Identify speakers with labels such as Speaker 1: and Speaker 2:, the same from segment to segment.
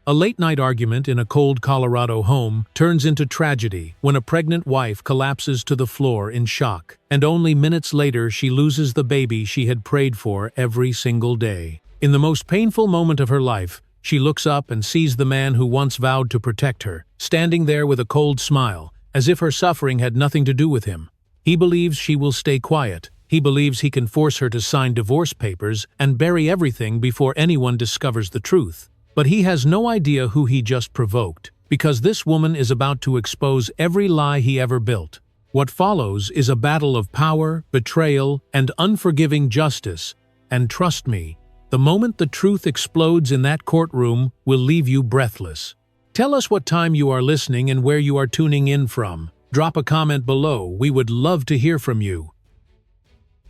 Speaker 1: A late-night argument in a cold Colorado home turns into tragedy when a pregnant wife collapses to the floor in shock, and only minutes later she loses the baby she had prayed for every single day. In the most painful moment of her life, she looks up and sees the man who once vowed to protect her, standing there with a cold smile, as if her suffering had nothing to do with him. He believes she will stay quiet. He believes he can force her to sign divorce papers and bury everything before anyone discovers the truth. But he has no idea who he just provoked, because this woman is about to expose every lie he ever built. What follows is a battle of power, betrayal, and unforgiving justice, and trust me, the moment the truth explodes in that courtroom will leave you breathless. Tell us what time you are listening and where you are tuning in from. Drop a comment below, we would love to hear from you.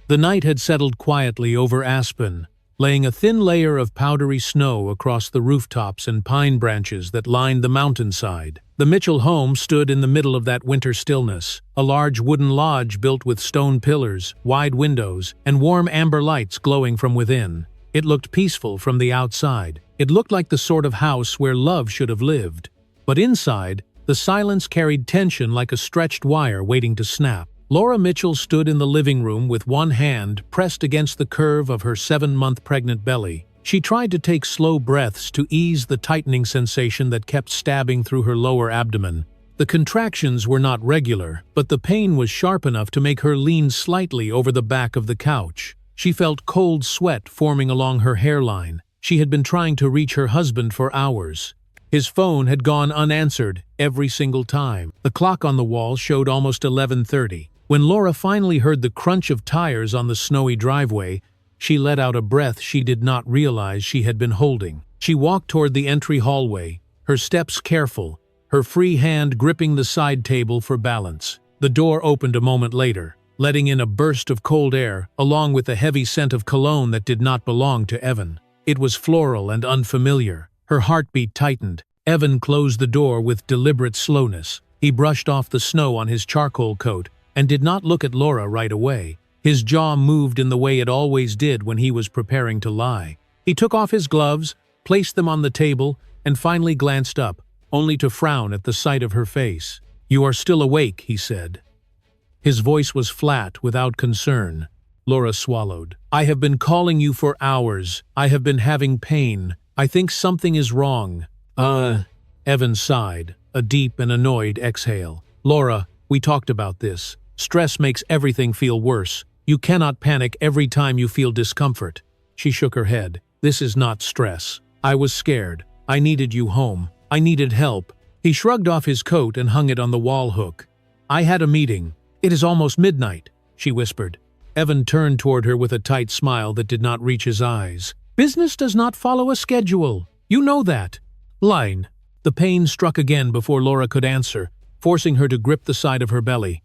Speaker 1: The night had settled quietly over Aspen, laying a thin layer of powdery snow across the rooftops and pine branches that lined the mountainside. The Mitchell home stood in the middle of that winter stillness, a large wooden lodge built with stone pillars, wide windows, and warm amber lights glowing from within. It looked peaceful from the outside. It looked like the sort of house where love should have lived. But inside, the silence carried tension like a stretched wire waiting to snap. Laura Mitchell stood in the living room with one hand pressed against the curve of her 7-month pregnant belly. She tried to take slow breaths to ease the tightening sensation that kept stabbing through her lower abdomen. The contractions were not regular, but the pain was sharp enough to make her lean slightly over the back of the couch. She felt cold sweat forming along her hairline. She had been trying to reach her husband for hours. His phone had gone unanswered every single time. The clock on the wall showed almost 11:30. When Laura finally heard the crunch of tires on the snowy driveway, she let out a breath she did not realize she had been holding. She walked toward the entry hallway, her steps careful, her free hand gripping the side table for balance. The door opened a moment later, letting in a burst of cold air, along with a heavy scent of cologne that did not belong to Evan. It was floral and unfamiliar. Her heartbeat tightened. Evan closed the door with deliberate slowness. He brushed off the snow on his charcoal coat and did not look at Laura right away. His jaw moved in the way it always did when he was preparing to lie. He took off his gloves, placed them on the table, and finally glanced up, only to frown at the sight of her face. "You are still awake," he said. His voice was flat, without concern. Laura swallowed. "I have been calling you for hours. I have been having pain. I think something is wrong." Evan sighed, a deep and annoyed exhale. "Laura, we talked about this. Stress makes everything feel worse. You cannot panic every time you feel discomfort." She shook her head. "This is not stress. I was scared. I needed you home. I needed help." He shrugged off his coat and hung it on the wall hook. "I had a meeting. It is almost midnight," she whispered. Evan turned toward her with a tight smile that did not reach his eyes. "Business does not follow a schedule. You know that." "Line." The pain struck again before Laura could answer, forcing her to grip the side of her belly.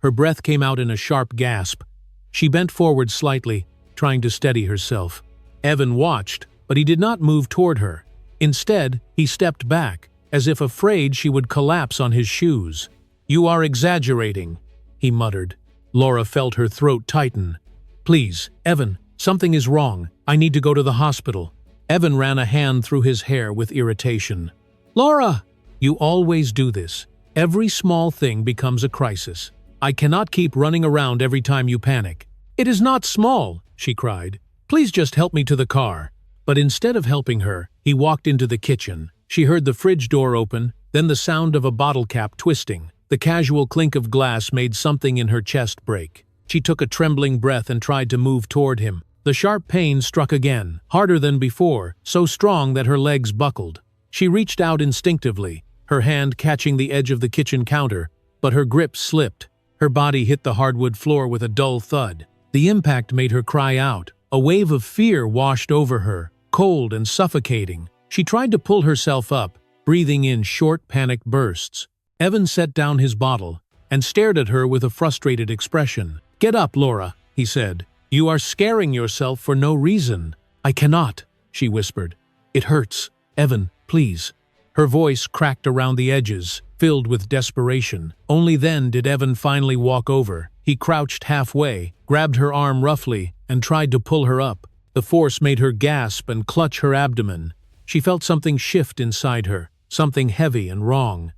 Speaker 1: Her breath came out in a sharp gasp. She bent forward slightly, trying to steady herself. Evan watched, but he did not move toward her. Instead, he stepped back, as if afraid she would collapse on his shoes. "You are exaggerating," he muttered. Laura felt her throat tighten. "Please, Evan, something is wrong. I need to go to the hospital." Evan ran a hand through his hair with irritation. "Laura! You always do this. Every small thing becomes a crisis. I cannot keep running around every time you panic." "It is not small," she cried. "Please just help me to the car." But instead of helping her, he walked into the kitchen. She heard the fridge door open, then the sound of a bottle cap twisting. The casual clink of glass made something in her chest break. She took a trembling breath and tried to move toward him. The sharp pain struck again, harder than before, so strong that her legs buckled. She reached out instinctively, her hand catching the edge of the kitchen counter, but her grip slipped. Her body hit the hardwood floor with a dull thud. The impact made her cry out. A wave of fear washed over her, cold and suffocating. She tried to pull herself up, breathing in short, panicked bursts. Evan set down his bottle and stared at her with a frustrated expression. "Get up, Laura," he said. "You are scaring yourself for no reason." "I cannot," she whispered. "It hurts. Evan, please." Her voice cracked around the edges, filled with desperation. Only then did Evan finally walk over. He crouched halfway, grabbed her arm roughly, and tried to pull her up. The force made her gasp and clutch her abdomen. She felt something shift inside her, something heavy and wrong.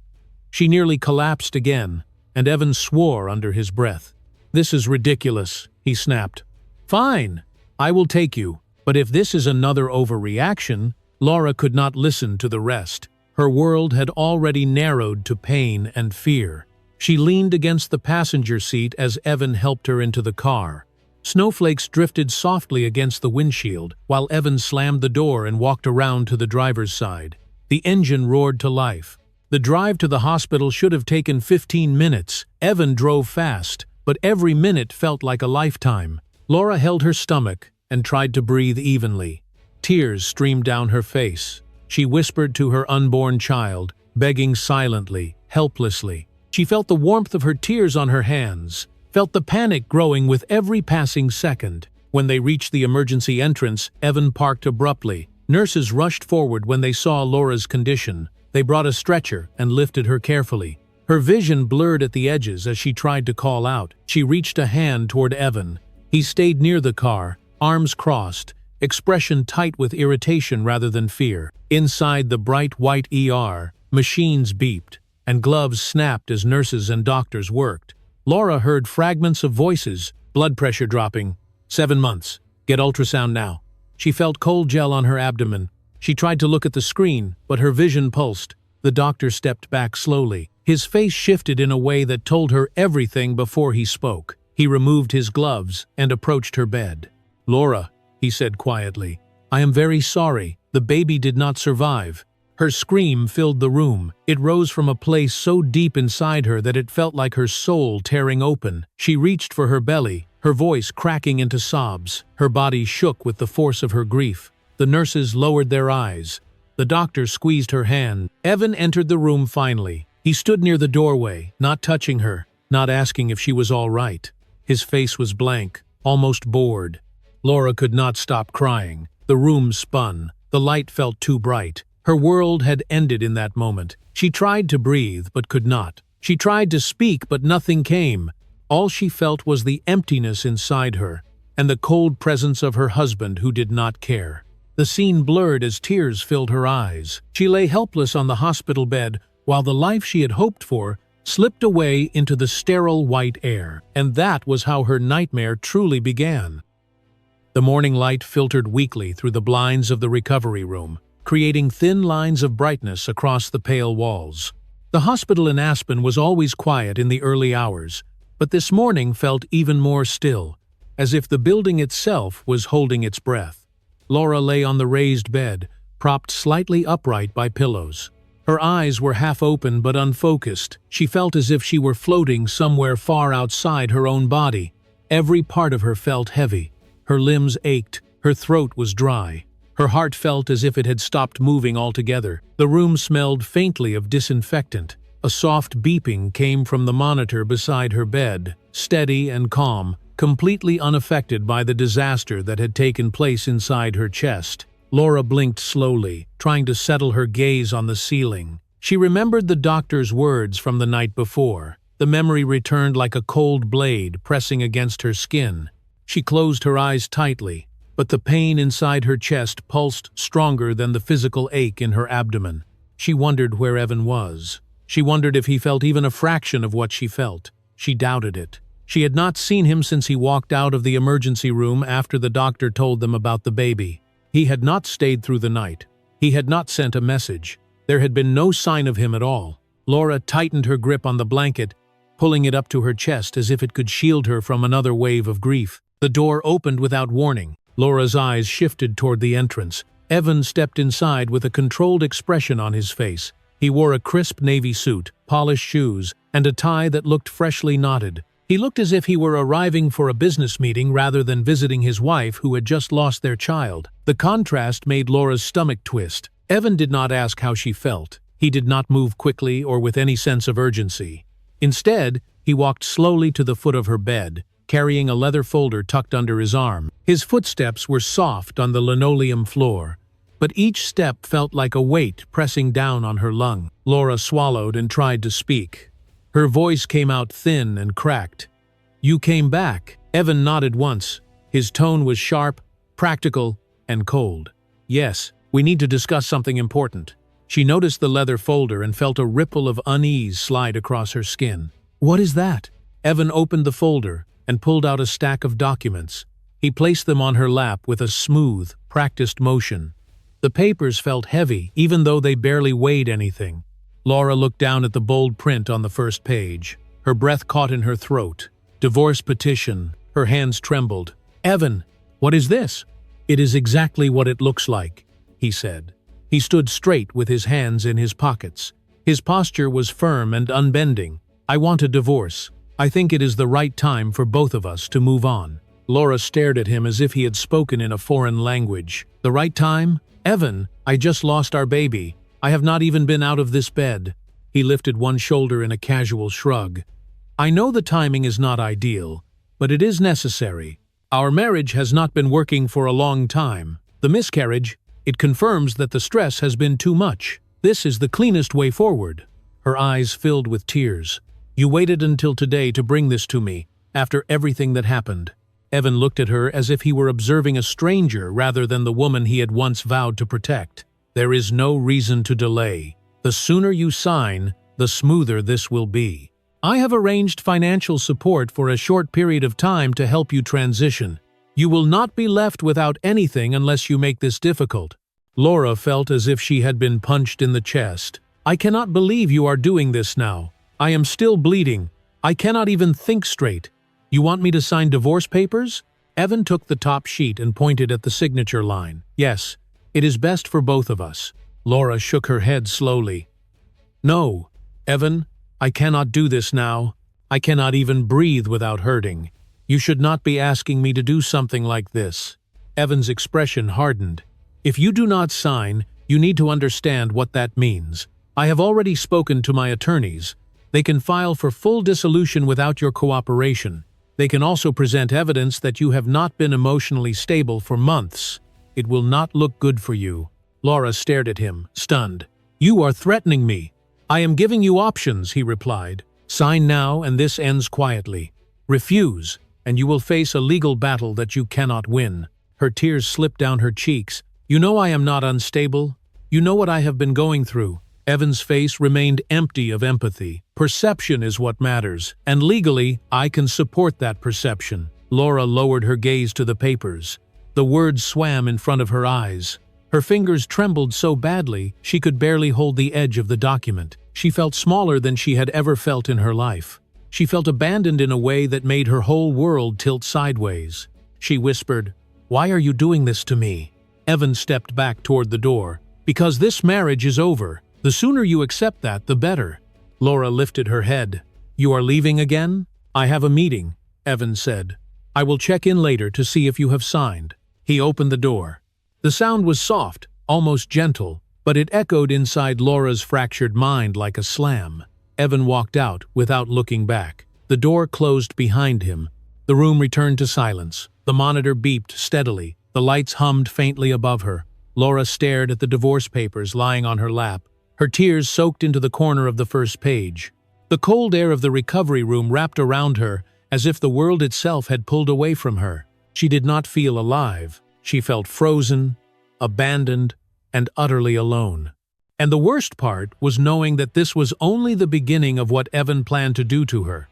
Speaker 1: She nearly collapsed again, and Evan swore under his breath. "This is ridiculous," he snapped. "Fine, I will take you, but if this is another overreaction..." Laura could not listen to the rest. Her world had already narrowed to pain and fear. She leaned against the passenger seat as Evan helped her into the car. Snowflakes drifted softly against the windshield, while Evan slammed the door and walked around to the driver's side. The engine roared to life. The drive to the hospital should have taken 15 minutes. Evan drove fast, but every minute felt like a lifetime. Laura held her stomach and tried to breathe evenly. Tears streamed down her face. She whispered to her unborn child, begging silently, helplessly. She felt the warmth of her tears on her hands, felt the panic growing with every passing second. When they reached the emergency entrance, Evan parked abruptly. Nurses rushed forward when they saw Laura's condition. They brought a stretcher and lifted her carefully. Her vision blurred at the edges as she tried to call out. She reached a hand toward Evan. He stayed near the car, arms crossed, expression tight with irritation rather than fear. Inside the bright white ER, machines beeped, and gloves snapped as nurses and doctors worked. Laura heard fragments of voices, blood pressure dropping. 7 months. Get ultrasound now. She felt cold gel on her abdomen. She tried to look at the screen, but her vision pulsed. The doctor stepped back slowly. His face shifted in a way that told her everything before he spoke. He removed his gloves and approached her bed. "Laura," he said quietly, "I am very sorry. The baby did not survive." Her scream filled the room. It rose from a place so deep inside her that it felt like her soul tearing open. She reached for her belly, her voice cracking into sobs. Her body shook with the force of her grief. The nurses lowered their eyes. The doctor squeezed her hand. Evan entered the room finally. He stood near the doorway, not touching her, not asking if she was all right. His face was blank, almost bored. Laura could not stop crying. The room spun. The light felt too bright. Her world had ended in that moment. She tried to breathe, but could not. She tried to speak, but nothing came. All she felt was the emptiness inside her, and the cold presence of her husband who did not care. The scene blurred as tears filled her eyes. She lay helpless on the hospital bed, while the life she had hoped for slipped away into the sterile white air. And that was how her nightmare truly began. The morning light filtered weakly through the blinds of the recovery room, creating thin lines of brightness across the pale walls. The hospital in Aspen was always quiet in the early hours, but this morning felt even more still, as if the building itself was holding its breath. Laura lay on the raised bed, propped slightly upright by pillows. Her eyes were half open but unfocused. She felt as if she were floating somewhere far outside her own body. Every part of her felt heavy. Her limbs ached. Her throat was dry. Her heart felt as if it had stopped moving altogether. The room smelled faintly of disinfectant. A soft beeping came from the monitor beside her bed, steady and calm, completely unaffected by the disaster that had taken place inside her chest. Laura blinked slowly, trying to settle her gaze on the ceiling. She remembered the doctor's words from the night before. The memory returned like a cold blade pressing against her skin. She closed her eyes tightly, but the pain inside her chest pulsed stronger than the physical ache in her abdomen. She wondered where Evan was. She wondered if he felt even a fraction of what she felt. She doubted it. She had not seen him since he walked out of the emergency room after the doctor told them about the baby. He had not stayed through the night. He had not sent a message. There had been no sign of him at all. Laura tightened her grip on the blanket, pulling it up to her chest as if it could shield her from another wave of grief. The door opened without warning. Laura's eyes shifted toward the entrance. Evan stepped inside with a controlled expression on his face. He wore a crisp navy suit, polished shoes, and a tie that looked freshly knotted. He looked as if he were arriving for a business meeting rather than visiting his wife who had just lost their child. The contrast made Laura's stomach twist. Evan did not ask how she felt. He did not move quickly or with any sense of urgency. Instead, he walked slowly to the foot of her bed, carrying a leather folder tucked under his arm. His footsteps were soft on the linoleum floor, but each step felt like a weight pressing down on her lung. Laura swallowed and tried to speak. Her voice came out thin and cracked. "You came back." Evan nodded once. His tone was sharp, practical, and cold. "Yes, We need to discuss something important." She noticed the leather folder and felt a ripple of unease slide across her skin. "What is that?" Evan opened the folder and pulled out a stack of documents. He placed them on her lap with a smooth, practiced motion. The papers felt heavy, even though they barely weighed anything. Laura looked down at the bold print on the first page. Her breath caught in her throat. Divorce petition. Her hands trembled. "Evan, what is this?" "It is exactly what it looks like," he said. He stood straight with his hands in his pockets. His posture was firm and unbending. "I want a divorce. I think it is the right time for both of us to move on." Laura stared at him as if he had spoken in a foreign language. "The right time? Evan, I just lost our baby. I have not even been out of this bed." He lifted one shoulder in a casual shrug. "I know the timing is not ideal, but it is necessary. Our marriage has not been working for a long time. The miscarriage, it confirms that the stress has been too much. This is the cleanest way forward." Her eyes filled with tears. "You waited until today to bring this to me, after everything that happened." Evan looked at her as if he were observing a stranger rather than the woman he had once vowed to protect. "There is no reason to delay. The sooner you sign, the smoother this will be. I have arranged financial support for a short period of time to help you transition. You will not be left without anything unless you make this difficult." Laura felt as if she had been punched in the chest. "I cannot believe you are doing this now. I am still bleeding. I cannot even think straight. You want me to sign divorce papers?" Evan took the top sheet and pointed at the signature line. "Yes, it is best for both of us." Laura shook her head slowly. "No, Evan, I cannot do this now. I cannot even breathe without hurting. You should not be asking me to do something like this." Evan's expression hardened. "If you do not sign, you need to understand what that means. I have already spoken to my attorneys. They can file for full dissolution without your cooperation. They can also present evidence that you have not been emotionally stable for months. It will not look good for you." Laura stared at him, stunned. "You are threatening me." "I am giving you options," he replied. "Sign now and this ends quietly. Refuse, and you will face a legal battle that you cannot win." Her tears slipped down her cheeks. "You know I am not unstable. You know what I have been going through." Evan's face remained empty of empathy. "Perception is what matters, and legally, I can support that perception." Laura lowered her gaze to the papers. The words swam in front of her eyes. Her fingers trembled so badly she could barely hold the edge of the document. She felt smaller than she had ever felt in her life. She felt abandoned in a way that made her whole world tilt sideways. She whispered, "Why are you doing this to me?" Evan stepped back toward the door. "Because this marriage is over. The sooner you accept that, the better." Laura lifted her head. "You are leaving again?" "I have a meeting," Evan said. "I will check in later to see if you have signed." He opened the door. The sound was soft, almost gentle, but it echoed inside Laura's fractured mind like a slam. Evan walked out without looking back. The door closed behind him. The room returned to silence. The monitor beeped steadily. The lights hummed faintly above her. Laura stared at the divorce papers lying on her lap. Her tears soaked into the corner of the first page. The cold air of the recovery room wrapped around her as if the world itself had pulled away from her. She did not feel alive. She felt frozen, abandoned, and utterly alone. And the worst part was knowing that this was only the beginning of what Evan planned to do to her.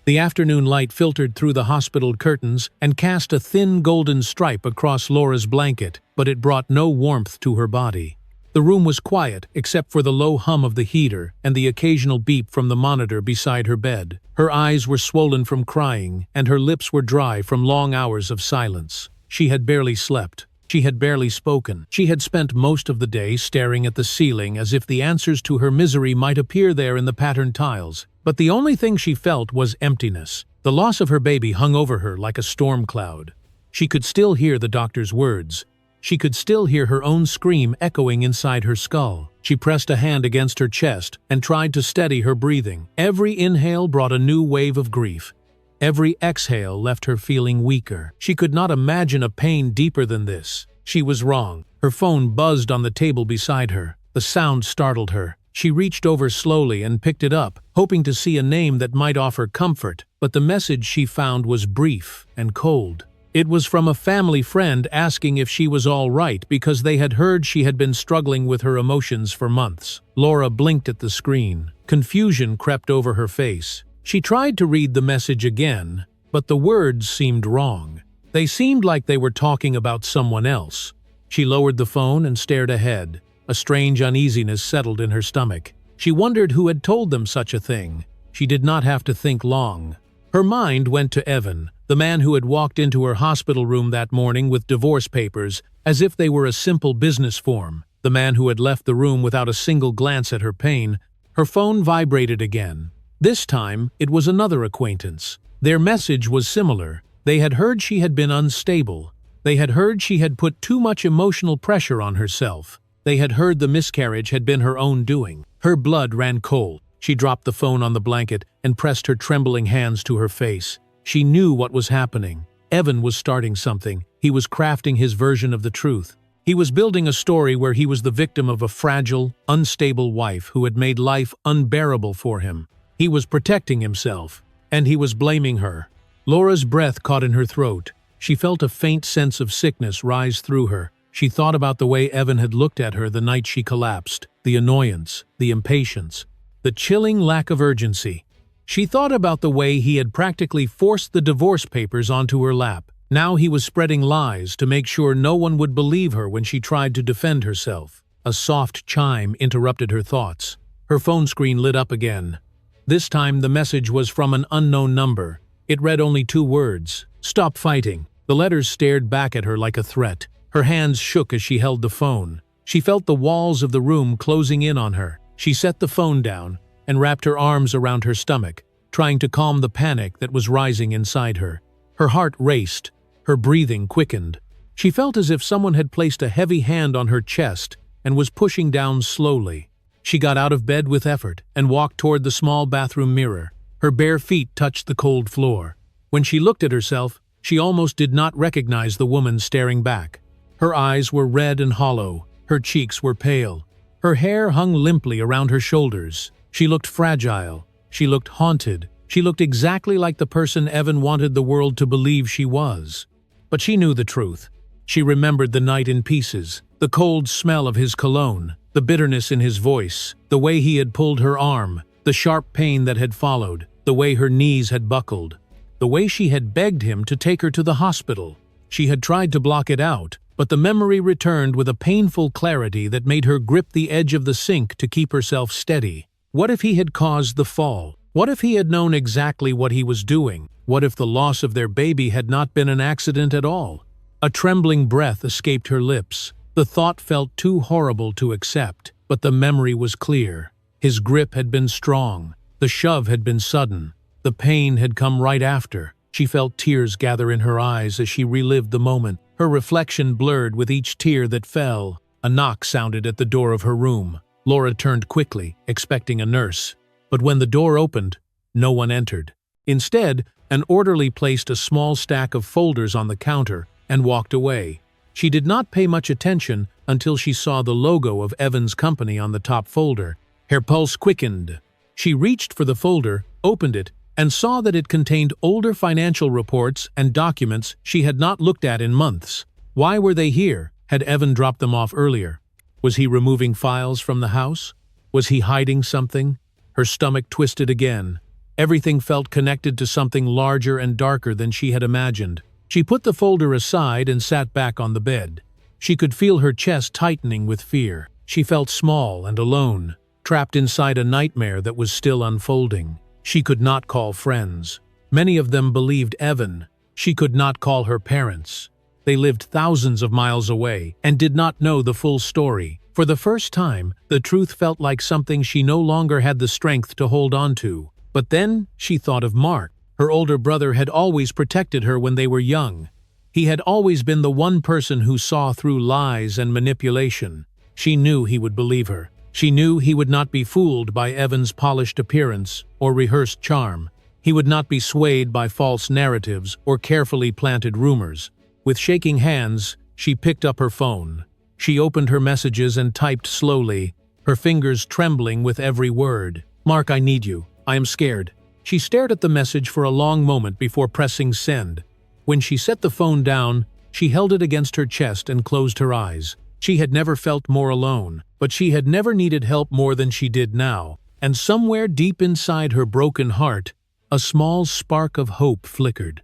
Speaker 1: The afternoon light filtered through the hospital curtains and cast a thin golden stripe across Laura's blanket, but it brought no warmth to her body. The room was quiet except for the low hum of the heater and the occasional beep from the monitor beside her bed. Her eyes were swollen from crying, and her lips were dry from long hours of silence. She had barely slept. She had barely spoken. She had spent most of the day staring at the ceiling as if the answers to her misery might appear there in the patterned tiles. But the only thing she felt was emptiness. The loss of her baby hung over her like a storm cloud. She could still hear the doctor's words. She could still hear her own scream echoing inside her skull. She pressed a hand against her chest and tried to steady her breathing. Every inhale brought a new wave of grief. Every exhale left her feeling weaker. She could not imagine a pain deeper than this. She was wrong. Her phone buzzed on the table beside her. The sound startled her. She reached over slowly and picked it up, hoping to see a name that might offer comfort, but the message she found was brief and cold. It was from a family friend asking if she was all right because they had heard she had been struggling with her emotions for months. Laura blinked at the screen. Confusion crept over her face. She tried to read the message again, but the words seemed wrong. They seemed like they were talking about someone else. She lowered the phone and stared ahead. A strange uneasiness settled in her stomach. She wondered who had told them such a thing. She did not have to think long. Her mind went to Evan, the man who had walked into her hospital room that morning with divorce papers, as if they were a simple business form. The man who had left the room without a single glance at her pain. Her phone vibrated again. This time, it was another acquaintance. Their message was similar. They had heard she had been unstable. They had heard she had put too much emotional pressure on herself. They had heard the miscarriage had been her own doing. Her blood ran cold. She dropped the phone on the blanket and pressed her trembling hands to her face. She knew what was happening. Evan was starting something. He was crafting his version of the truth. He was building a story where he was the victim of a fragile, unstable wife who had made life unbearable for him. He was protecting himself, and he was blaming her. Laura's breath caught in her throat. She felt a faint sense of sickness rise through her. She thought about the way Evan had looked at her the night she collapsed, the annoyance, the impatience, the chilling lack of urgency. She thought about the way he had practically forced the divorce papers onto her lap. Now he was spreading lies to make sure no one would believe her when she tried to defend herself. A soft chime interrupted her thoughts. Her phone screen lit up again. This time the message was from an unknown number. It read only 2 words: "Stop fighting." The letters stared back at her like a threat. Her hands shook as she held the phone. She felt the walls of the room closing in on her. She set the phone down and wrapped her arms around her stomach, trying to calm the panic that was rising inside her. Her heart raced. Her breathing quickened. She felt as if someone had placed a heavy hand on her chest and was pushing down slowly. She got out of bed with effort and walked toward the small bathroom mirror. Her bare feet touched the cold floor. When she looked at herself, she almost did not recognize the woman staring back. Her eyes were red and hollow. Her cheeks were pale. Her hair hung limply around her shoulders. She looked fragile. She looked haunted. She looked exactly like the person Evan wanted the world to believe she was. But she knew the truth. She remembered the night in pieces, the cold smell of his cologne, the bitterness in his voice, the way he had pulled her arm, the sharp pain that had followed, the way her knees had buckled, the way she had begged him to take her to the hospital. She had tried to block it out, but the memory returned with a painful clarity that made her grip the edge of the sink to keep herself steady. What if he had caused the fall? What if he had known exactly what he was doing? What if the loss of their baby had not been an accident at all? A trembling breath escaped her lips. The thought felt too horrible to accept, but the memory was clear. His grip had been strong. The shove had been sudden. The pain had come right after. She felt tears gather in her eyes as she relived the moment. Her reflection blurred with each tear that fell. A knock sounded at the door of her room. Laura turned quickly, expecting a nurse. But when the door opened, no one entered. Instead, an orderly placed a small stack of folders on the counter and walked away. She did not pay much attention until she saw the logo of Evan's company on the top folder. Her pulse quickened. She reached for the folder, opened it, and saw that it contained older financial reports and documents she had not looked at in months. Why were they here? Had Evan dropped them off earlier? Was he removing files from the house? Was he hiding something? Her stomach twisted again. Everything felt connected to something larger and darker than she had imagined. She put the folder aside and sat back on the bed. She could feel her chest tightening with fear. She felt small and alone, trapped inside a nightmare that was still unfolding. She could not call friends. Many of them believed Evan. She could not call her parents. They lived thousands of miles away and did not know the full story. For the first time, the truth felt like something she no longer had the strength to hold on to. But then she thought of Mark. Her older brother had always protected her when they were young. He had always been the one person who saw through lies and manipulation. She knew he would believe her. She knew he would not be fooled by Evan's polished appearance or rehearsed charm. He would not be swayed by false narratives or carefully planted rumors. With shaking hands, she picked up her phone. She opened her messages and typed slowly, her fingers trembling with every word. "Mark, I need you. I am scared." She stared at the message for a long moment before pressing send. When she set the phone down, she held it against her chest and closed her eyes. She had never felt more alone, but she had never needed help more than she did now. And somewhere deep inside her broken heart, a small spark of hope flickered.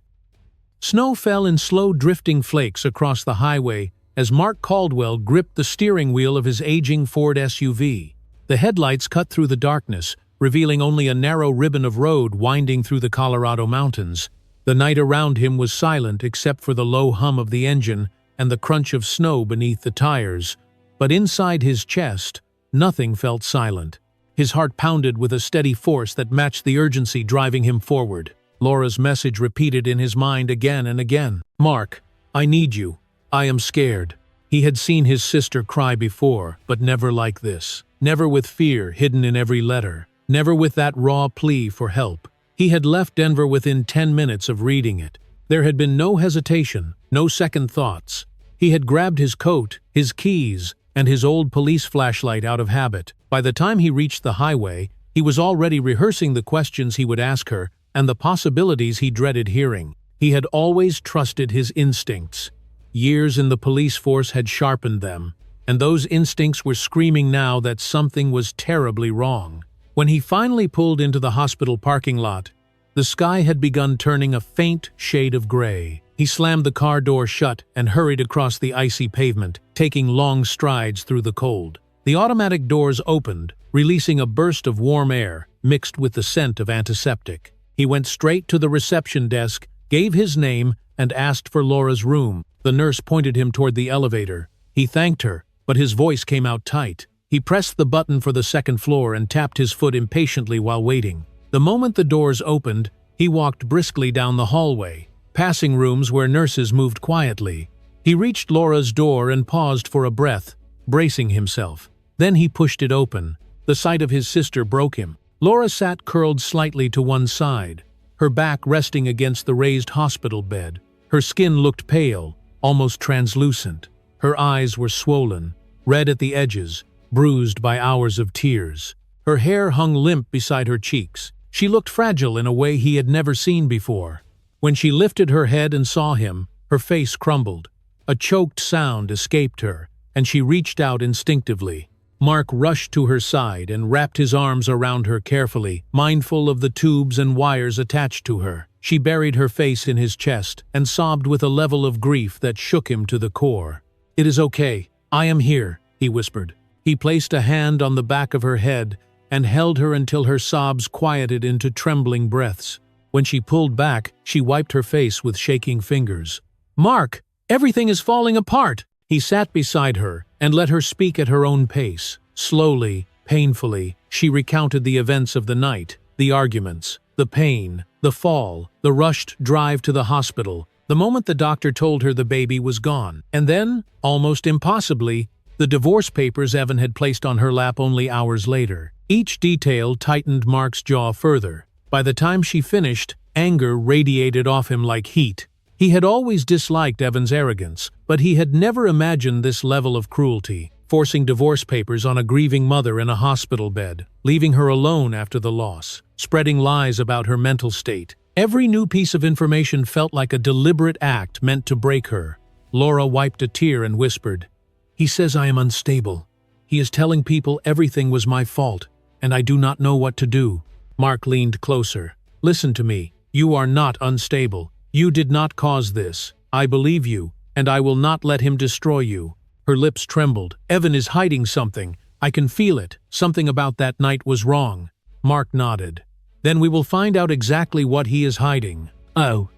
Speaker 1: Snow fell in slow drifting flakes across the highway as Mark Caldwell gripped the steering wheel of his aging Ford SUV. The headlights cut through the darkness, revealing only a narrow ribbon of road winding through the Colorado mountains. The night around him was silent except for the low hum of the engine and the crunch of snow beneath the tires. But inside his chest, nothing felt silent. His heart pounded with a steady force that matched the urgency driving him forward. Laura's message repeated in his mind again and again. "Mark, I need you. I am scared." He had seen his sister cry before, but never like this. Never with fear hidden in every letter. Never with that raw plea for help. He had left Denver within 10 minutes of reading it. There had been no hesitation, no second thoughts. He had grabbed his coat, his keys, and his old police flashlight out of habit. By the time he reached the highway, he was already rehearsing the questions he would ask her and the possibilities he dreaded hearing. He had always trusted his instincts. Years in the police force had sharpened them, and those instincts were screaming now that something was terribly wrong. When he finally pulled into the hospital parking lot, the sky had begun turning a faint shade of gray. He slammed the car door shut and hurried across the icy pavement, taking long strides through the cold. The automatic doors opened, releasing a burst of warm air mixed with the scent of antiseptic. He went straight to the reception desk, gave his name, and asked for Laura's room. The nurse pointed him toward the elevator. He thanked her, but his voice came out tight. He pressed the button for the second floor and tapped his foot impatiently while waiting. The moment the doors opened, he walked briskly down the hallway, passing rooms where nurses moved quietly. He reached Laura's door and paused for a breath, bracing himself. Then he pushed it open. The sight of his sister broke him. Laura sat curled slightly to one side, her back resting against the raised hospital bed. Her skin looked pale, almost translucent. Her eyes were swollen, red at the edges, bruised by hours of tears. Her hair hung limp beside her cheeks. She looked fragile in a way he had never seen before. When she lifted her head and saw him, her face crumbled. A choked sound escaped her, and she reached out instinctively. Mark rushed to her side and wrapped his arms around her carefully, mindful of the tubes and wires attached to her. She buried her face in his chest and sobbed with a level of grief that shook him to the core. "It is okay. I am here," he whispered. He placed a hand on the back of her head and held her until her sobs quieted into trembling breaths. When she pulled back, she wiped her face with shaking fingers. "Mark, everything is falling apart!" He sat beside her and let her speak at her own pace. Slowly, painfully, she recounted the events of the night, the arguments, the pain, the fall, the rushed drive to the hospital, the moment the doctor told her the baby was gone. And then, almost impossibly, the divorce papers Evan had placed on her lap only hours later. Each detail tightened Mark's jaw further. By the time she finished, anger radiated off him like heat. He had always disliked Evan's arrogance, but he had never imagined this level of cruelty, forcing divorce papers on a grieving mother in a hospital bed, leaving her alone after the loss, spreading lies about her mental state. Every new piece of information felt like a deliberate act meant to break her. Laura wiped a tear and whispered, "He says I am unstable. He is telling people everything was my fault, and I do not know what to do." Mark leaned closer. "Listen to me. You are not unstable. You did not cause this. I believe you, and I will not let him destroy you." Her lips trembled. "Evan is hiding something. I can feel it. Something about that night was wrong." Mark nodded. "Then we will find out exactly what he is hiding." "Oh."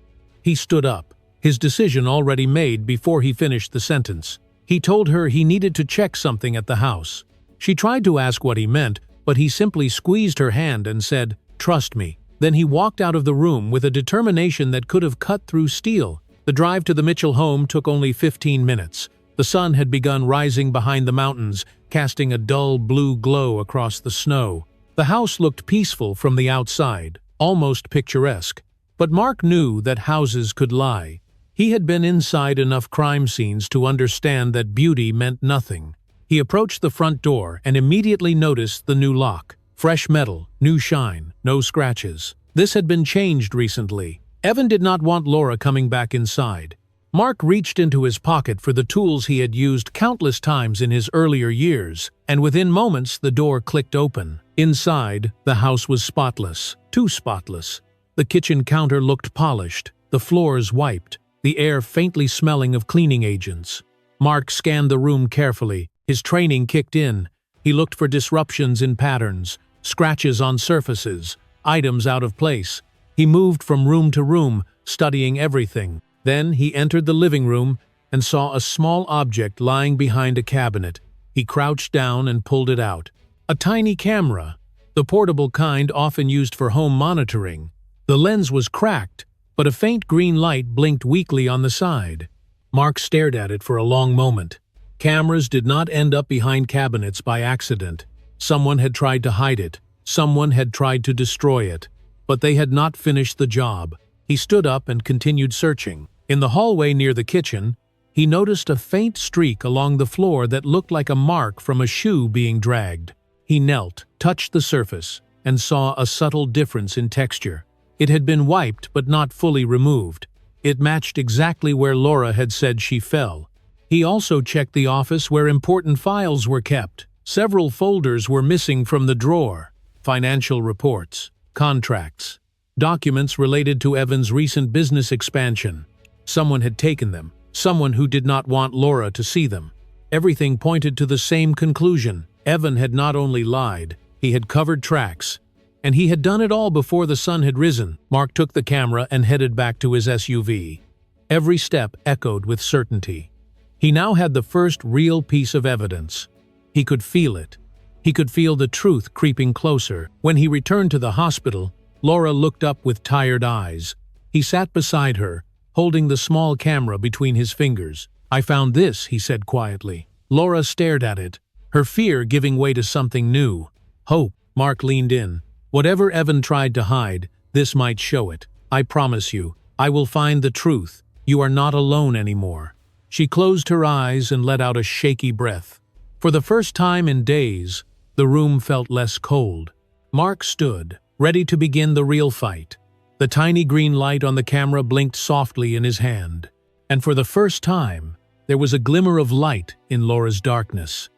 Speaker 1: He stood up, his decision already made before he finished the sentence. He told her he needed to check something at the house. She tried to ask what he meant, but he simply squeezed her hand and said, "Trust me." Then he walked out of the room with a determination that could have cut through steel. The drive to the Mitchell home took only 15 minutes. The sun had begun rising behind the mountains, casting a dull blue glow across the snow. The house looked peaceful from the outside, almost picturesque. But Mark knew that houses could lie. He had been inside enough crime scenes to understand that beauty meant nothing. He approached the front door and immediately noticed the new lock. Fresh metal, new shine, no scratches. This had been changed recently. Evan did not want Laura coming back inside. Mark reached into his pocket for the tools he had used countless times in his earlier years, and within moments the door clicked open. Inside, the house was spotless, too spotless. The kitchen counter looked polished, the floors wiped, the air faintly smelling of cleaning agents. Mark scanned the room carefully. His training kicked in. He looked for disruptions in patterns, scratches on surfaces, items out of place. He moved from room to room, studying everything. Then he entered the living room and saw a small object lying behind a cabinet. He crouched down and pulled it out. A tiny camera, the portable kind often used for home monitoring. The lens was cracked, but a faint green light blinked weakly on the side. Mark stared at it for a long moment. Cameras did not end up behind cabinets by accident. Someone had tried to hide it. Someone had tried to destroy it. But they had not finished the job. He stood up and continued searching. In the hallway near the kitchen, he noticed a faint streak along the floor that looked like a mark from a shoe being dragged. He knelt, touched the surface, and saw a subtle difference in texture. It had been wiped but not fully removed. It matched exactly where Laura had said she fell. He also checked the office where important files were kept. Several folders were missing from the drawer. Financial reports, contracts, documents related to Evan's recent business expansion. Someone had taken them, someone who did not want Laura to see them. Everything pointed to the same conclusion. Evan had not only lied, he had covered tracks. And he had done it all before the sun had risen. Mark took the camera and headed back to his SUV. Every step echoed with certainty. He now had the first real piece of evidence. He could feel it. He could feel the truth creeping closer. When he returned to the hospital, Laura looked up with tired eyes. He sat beside her, holding the small camera between his fingers. "I found this," he said quietly. Laura stared at it, her fear giving way to something new. Hope. Mark leaned in. Whatever Evan tried to hide, this might show it. "I promise you, I will find the truth. You are not alone anymore." She closed her eyes and let out a shaky breath. For the first time in days, the room felt less cold. Mark stood, ready to begin the real fight. The tiny green light on the camera blinked softly in his hand. And for the first time, there was a glimmer of light in Laura's darkness.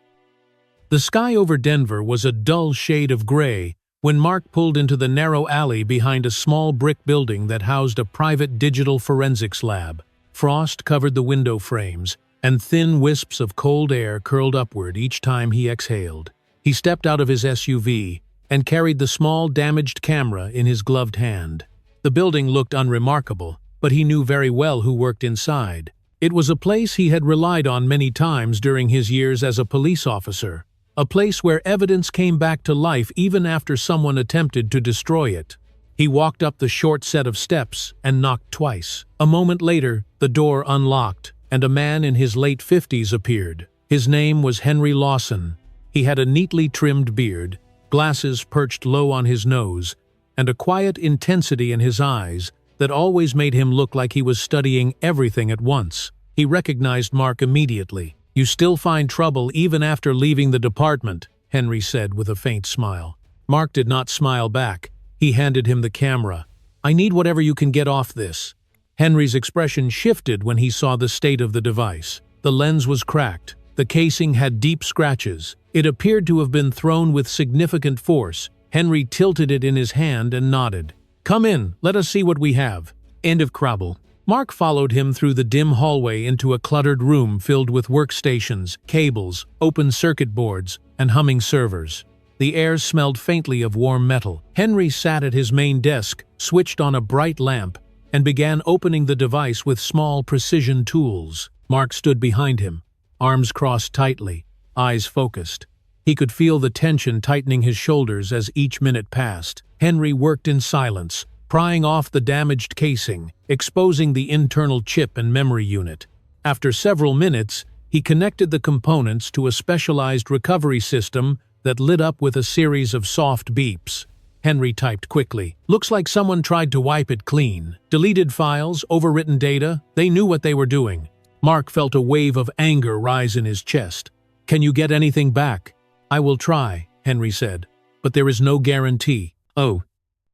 Speaker 1: The sky over Denver was a dull shade of gray when Mark pulled into the narrow alley behind a small brick building that housed a private digital forensics lab. Frost covered the window frames, and thin wisps of cold air curled upward each time he exhaled. He stepped out of his SUV and carried the small, damaged camera in his gloved hand. The building looked unremarkable, but he knew very well who worked inside. It was a place he had relied on many times during his years as a police officer. A place where evidence came back to life even after someone attempted to destroy it. He walked up the short set of steps and knocked twice. A moment later, the door unlocked, and a man in his late 50s appeared. His name was Henry Lawson. He had a neatly trimmed beard, glasses perched low on his nose, and a quiet intensity in his eyes that always made him look like he was studying everything at once. He recognized Mark immediately. "You still find trouble even after leaving the department," Henry said with a faint smile. Mark did not smile back. He handed him the camera. "I need whatever you can get off this." Henry's expression shifted when he saw the state of the device. The lens was cracked. The casing had deep scratches. It appeared to have been thrown with significant force. Henry tilted it in his hand and nodded. "Come in, let us see what we have." End of Crabble. Mark followed him through the dim hallway into a cluttered room filled with workstations, cables, open circuit boards, and humming servers. The air smelled faintly of warm metal. Henry sat at his main desk, switched on a bright lamp, and began opening the device with small precision tools. Mark stood behind him, arms crossed tightly, eyes focused. He could feel the tension tightening his shoulders as each minute passed. Henry worked in silence, prying off the damaged casing, exposing the internal chip and memory unit. After several minutes, he connected the components to a specialized recovery system that lit up with a series of soft beeps. Henry typed quickly. "Looks like someone tried to wipe it clean. Deleted files, overwritten data, they knew what they were doing." Mark felt a wave of anger rise in his chest. "Can you get anything back?" "I will try," Henry said, "but there is no guarantee." "Oh."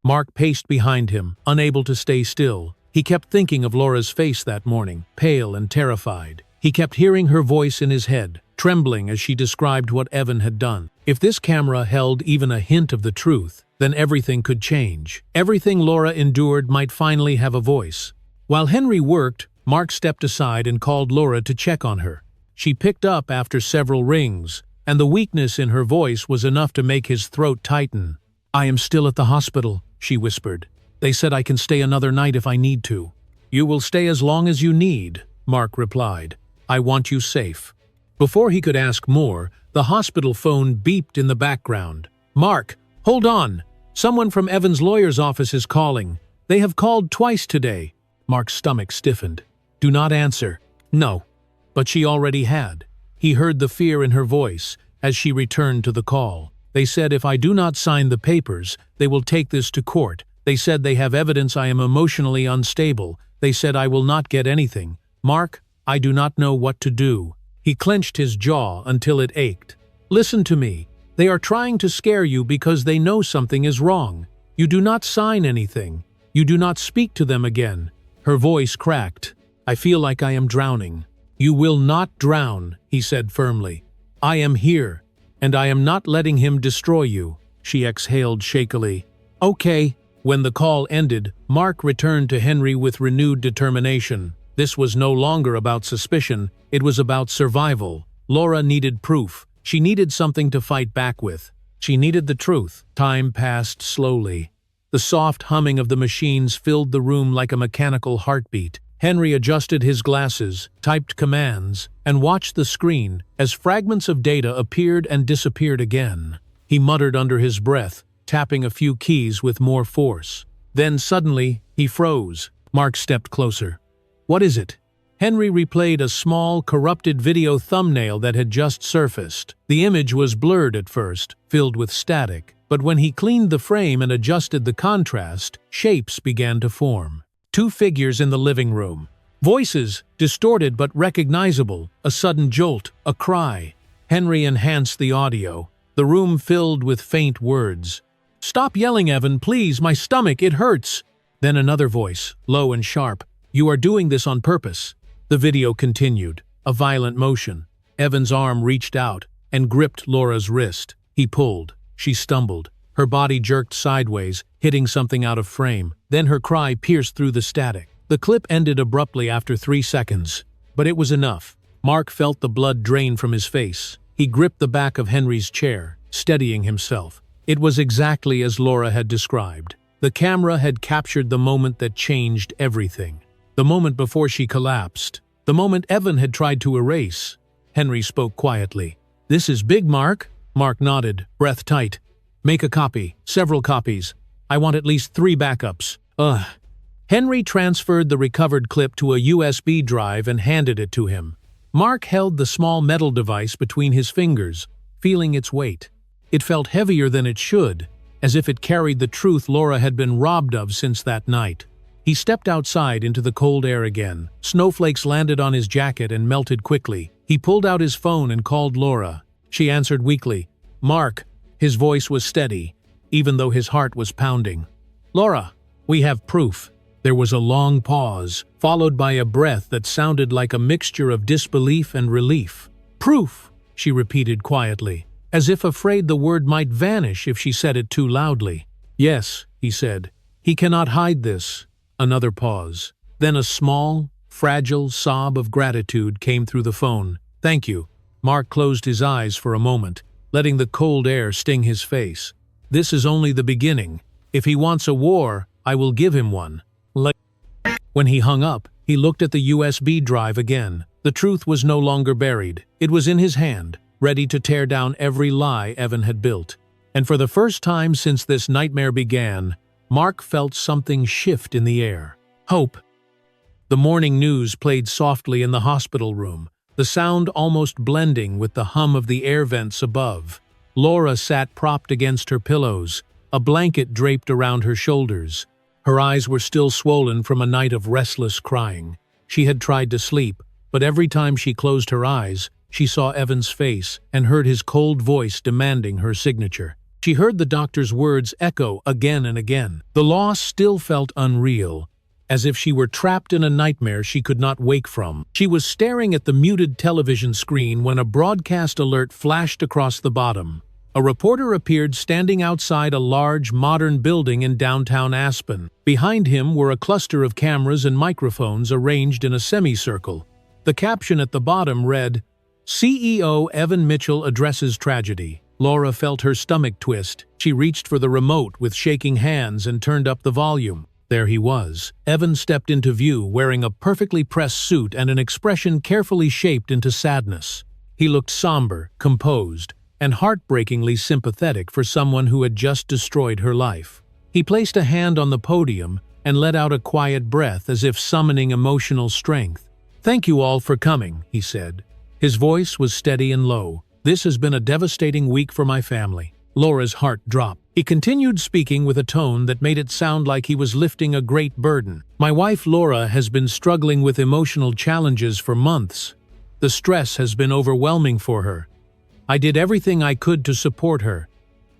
Speaker 1: Mark paced behind him, unable to stay still. He kept thinking of Laura's face that morning, pale and terrified. He kept hearing her voice in his head, trembling as she described what Evan had done. If this camera held even a hint of the truth, then everything could change. Everything Laura endured might finally have a voice. While Henry worked, Mark stepped aside and called Laura to check on her. She picked up after several rings, and the weakness in her voice was enough to make his throat tighten. "I am still at the hospital," she whispered. "They said I can stay another night if I need to." "You will stay as long as you need," Mark replied. "I want you safe." Before he could ask more, the hospital phone beeped in the background. "Mark, hold on! Someone from Evan's lawyer's office is calling. They have called twice today." Mark's stomach stiffened. "Do not answer." "No." But she already had. He heard the fear in her voice as she returned to the call. "They said if I do not sign the papers, they will take this to court. They said they have evidence I am emotionally unstable. They said I will not get anything. Mark, I do not know what to do." He clenched his jaw until it ached. "Listen to me. They are trying to scare you because they know something is wrong. You do not sign anything. You do not speak to them again." Her voice cracked. "I feel like I am drowning." "You will not drown," he said firmly. "I am here, and I am not letting him destroy you." She exhaled shakily. "Okay." When the call ended, Mark returned to Henry with renewed determination. This was no longer about suspicion, it was about survival. Laura needed proof. She needed something to fight back with. She needed the truth. Time passed slowly. The soft humming of the machines filled the room like a mechanical heartbeat. Henry adjusted his glasses, typed commands, and watched the screen as fragments of data appeared and disappeared again. He muttered under his breath, tapping a few keys with more force. Then suddenly, he froze. Mark stepped closer. "What is it?" Henry replayed a small, corrupted video thumbnail that had just surfaced. The image was blurred at first, filled with static, but when he cleaned the frame and adjusted the contrast, shapes began to form. Two figures in the living room. Voices, distorted but recognizable, a sudden jolt, a cry. Henry enhanced the audio. The room filled with faint words. "Stop yelling, Evan, please, my stomach, it hurts." Then another voice, low and sharp. "You are doing this on purpose." The video continued, a violent motion. Evan's arm reached out and gripped Laura's wrist. He pulled. She stumbled. Her body jerked sideways, hitting something out of frame. Then her cry pierced through the static. The clip ended abruptly after 3 seconds. But it was enough. Mark felt the blood drain from his face. He gripped the back of Henry's chair, steadying himself. It was exactly as Laura had described. The camera had captured the moment that changed everything. The moment before she collapsed. The moment Evan had tried to erase. Henry spoke quietly. "This is big, Mark." Mark nodded, breath tight. "Make a copy, several copies. I want at least 3 backups." Ugh. Henry transferred the recovered clip to a USB drive and handed it to him. Mark held the small metal device between his fingers, feeling its weight. It felt heavier than it should, as if it carried the truth Laura had been robbed of since that night. He stepped outside into the cold air again. Snowflakes landed on his jacket and melted quickly. He pulled out his phone and called Laura. She answered weakly. "Mark." His voice was steady, even though his heart was pounding. "Laura, we have proof." There was a long pause, followed by a breath that sounded like a mixture of disbelief and relief. "Proof," she repeated quietly, as if afraid the word might vanish if she said it too loudly. "Yes," he said. "He cannot hide this." Another pause. Then a small, fragile sob of gratitude came through the phone. "Thank you." Mark closed his eyes for a moment, letting the cold air sting his face. "This is only the beginning. If he wants a war, I will give him one." When he hung up, he looked at the USB drive again. The truth was no longer buried. It was in his hand, ready to tear down every lie Evan had built. And for the first time since this nightmare began, Mark felt something shift in the air. Hope. The morning news played softly in the hospital room, the sound almost blending with the hum of the air vents above. Laura sat propped against her pillows, a blanket draped around her shoulders. Her eyes were still swollen from a night of restless crying. She had tried to sleep, but every time she closed her eyes, she saw Evan's face and heard his cold voice demanding her signature. She heard the doctor's words echo again and again. The loss still felt unreal. as if she were trapped in a nightmare she could not wake from. She was staring at the muted television screen when a broadcast alert flashed across the bottom. A reporter appeared standing outside a large, modern building in downtown Aspen. Behind him were a cluster of cameras and microphones arranged in a semicircle. The caption at the bottom read, "CEO Evan Mitchell addresses tragedy." Laura felt her stomach twist. She reached for the remote with shaking hands and turned up the volume. There he was. Evan stepped into view wearing a perfectly pressed suit and an expression carefully shaped into sadness. He looked somber, composed, and heartbreakingly sympathetic for someone who had just destroyed her life. He placed a hand on the podium and let out a quiet breath as if summoning emotional strength. "Thank you all for coming," he said. His voice was steady and low. "This has been a devastating week for my family." Laura's heart dropped. He continued speaking with a tone that made it sound like he was lifting a great burden. "My wife Laura has been struggling with emotional challenges for months. The stress has been overwhelming for her. I did everything I could to support her.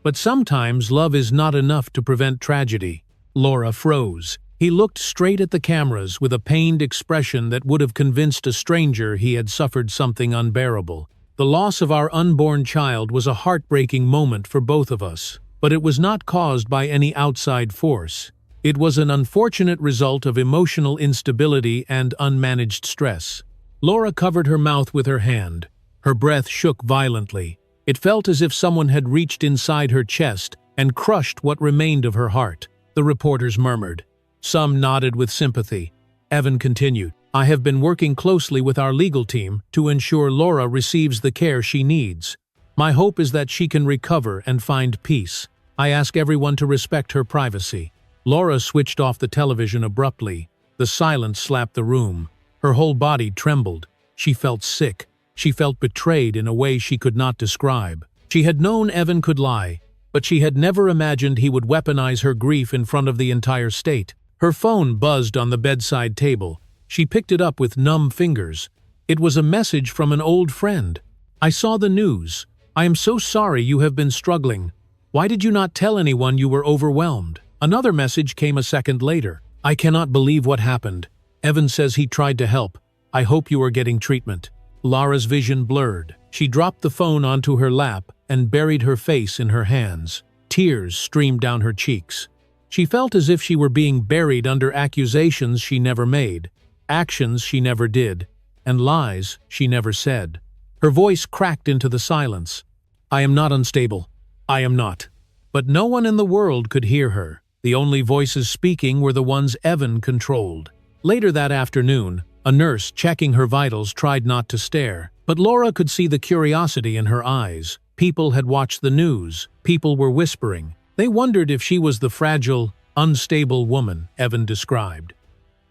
Speaker 1: But sometimes love is not enough to prevent tragedy." Laura froze. He looked straight at the cameras with a pained expression that would have convinced a stranger he had suffered something unbearable. "The loss of our unborn child was a heartbreaking moment for both of us, but it was not caused by any outside force. It was an unfortunate result of emotional instability and unmanaged stress." Laura covered her mouth with her hand. Her breath shook violently. It felt as if someone had reached inside her chest and crushed what remained of her heart. The reporters murmured. Some nodded with sympathy. Evan continued, "I have been working closely with our legal team to ensure Laura receives the care she needs. My hope is that she can recover and find peace. I ask everyone to respect her privacy." Laura switched off the television abruptly. The silence slapped the room. Her whole body trembled. She felt sick. She felt betrayed in a way she could not describe. She had known Evan could lie, but she had never imagined he would weaponize her grief in front of the entire state. Her phone buzzed on the bedside table. She picked it up with numb fingers. It was a message from an old friend. "I saw the news. I am so sorry you have been struggling. Why did you not tell anyone you were overwhelmed?" Another message came a second later. "I cannot believe what happened. Evan says he tried to help. I hope you are getting treatment." Laura's vision blurred. She dropped the phone onto her lap and buried her face in her hands. Tears streamed down her cheeks. She felt as if she were being buried under accusations she never made, actions she never did, and lies she never said. Her voice cracked into the silence. "I am not unstable. I am not." But no one in the world could hear her. The only voices speaking were the ones Evan controlled. Later that afternoon, a nurse checking her vitals tried not to stare, but Laura could see the curiosity in her eyes. People had watched the news. People were whispering. They wondered if she was the fragile, unstable woman Evan described.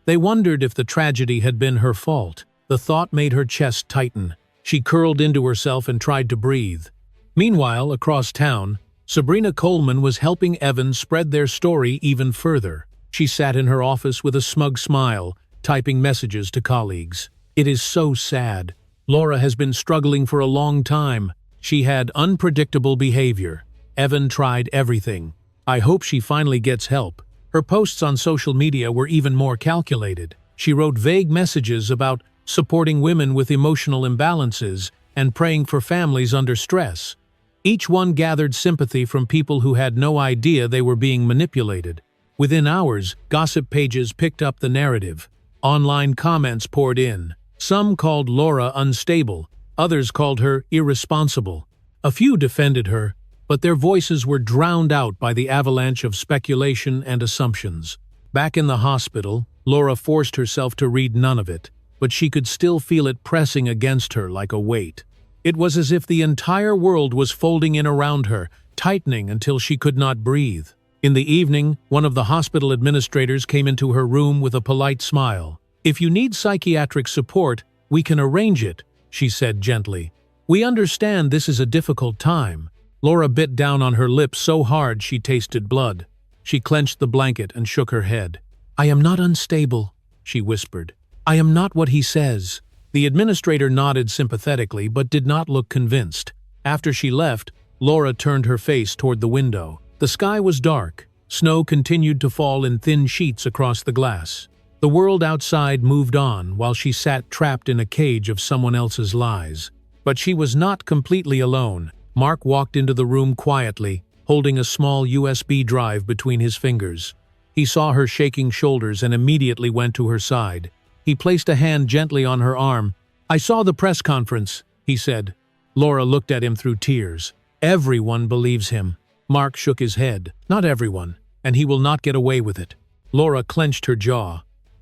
Speaker 1: They wondered if the tragedy had been her fault. The thought made her chest tighten. She curled into herself and tried to breathe. Meanwhile, across town, Sabrina Coleman was helping Evan spread their story even further. She sat in her office with a smug smile, typing messages to colleagues. "It is so sad. Laura has been struggling for a long time. She had unpredictable behavior. Evan tried everything. I hope she finally gets help." Her posts on social media were even more calculated. She wrote vague messages about supporting women with emotional imbalances and praying for families under stress. Each one gathered sympathy from people who had no idea they were being manipulated. Within hours, gossip pages picked up the narrative. Online comments poured in. Some called Laura unstable, others called her irresponsible. A few defended her, but their voices were drowned out by the avalanche of speculation and assumptions. Back in the hospital, Laura forced herself to read none of it, but she could still feel it pressing against her like a weight. It was as if the entire world was folding in around her, tightening until she could not breathe. In the evening, one of the hospital administrators came into her room with a polite smile. "If you need psychiatric support, we can arrange it," she said gently. "We understand this is a difficult time." Laura bit down on her lips so hard she tasted blood. She clenched the blanket and shook her head. "I am not unstable," she whispered. "I am not what he says." The administrator nodded sympathetically but did not look convinced. After she left, Laura turned her face toward the window. The sky was dark. Snow continued to fall in thin sheets across the glass. The world outside moved on while she sat trapped in a cage of someone else's lies. But she was not completely alone. Mark walked into the room quietly, holding a small USB drive between his fingers. He saw her shaking shoulders and immediately went to her side. He placed a hand gently on her arm. "I saw the press conference," he said. Laura looked at him through tears. "Everyone believes him." Mark shook his head. "Not everyone, and he will not get away with it." Laura clenched her jaw.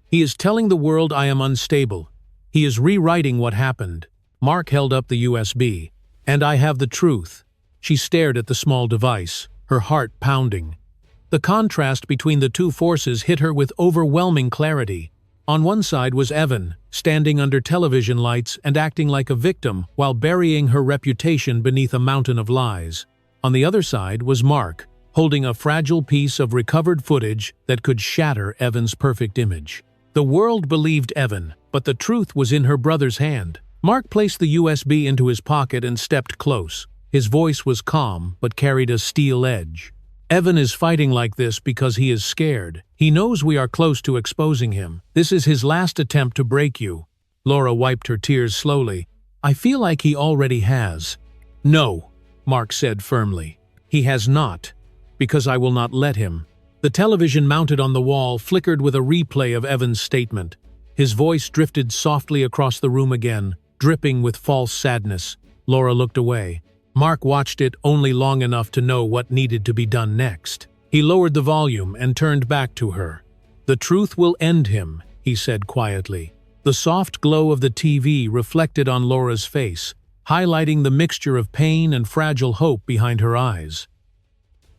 Speaker 1: "He is telling the world I am unstable. He is rewriting what happened." Mark held up the USB. "And I have the truth." She stared at the small device, her heart pounding. The contrast between the two forces hit her with overwhelming clarity. On one side was Evan, standing under television lights and acting like a victim while burying her reputation beneath a mountain of lies. On the other side was Mark, holding a fragile piece of recovered footage that could shatter Evan's perfect image. The world believed Evan, but the truth was in her brother's hand. Mark placed the USB into his pocket and stepped close. His voice was calm, but carried a steel edge. "Evan is fighting like this because he is scared. He knows we are close to exposing him. This is his last attempt to break you." Laura wiped her tears slowly. "I feel like he already has." "No," Mark said firmly. "He has not, because I will not let him." The television mounted on the wall flickered with a replay of Evan's statement. His voice drifted softly across the room again, dripping with false sadness. Laura looked away. Mark watched it only long enough to know what needed to be done next. He lowered the volume and turned back to her. "The truth will end him," he said quietly. The soft glow of the TV reflected on Laura's face, highlighting the mixture of pain and fragile hope behind her eyes.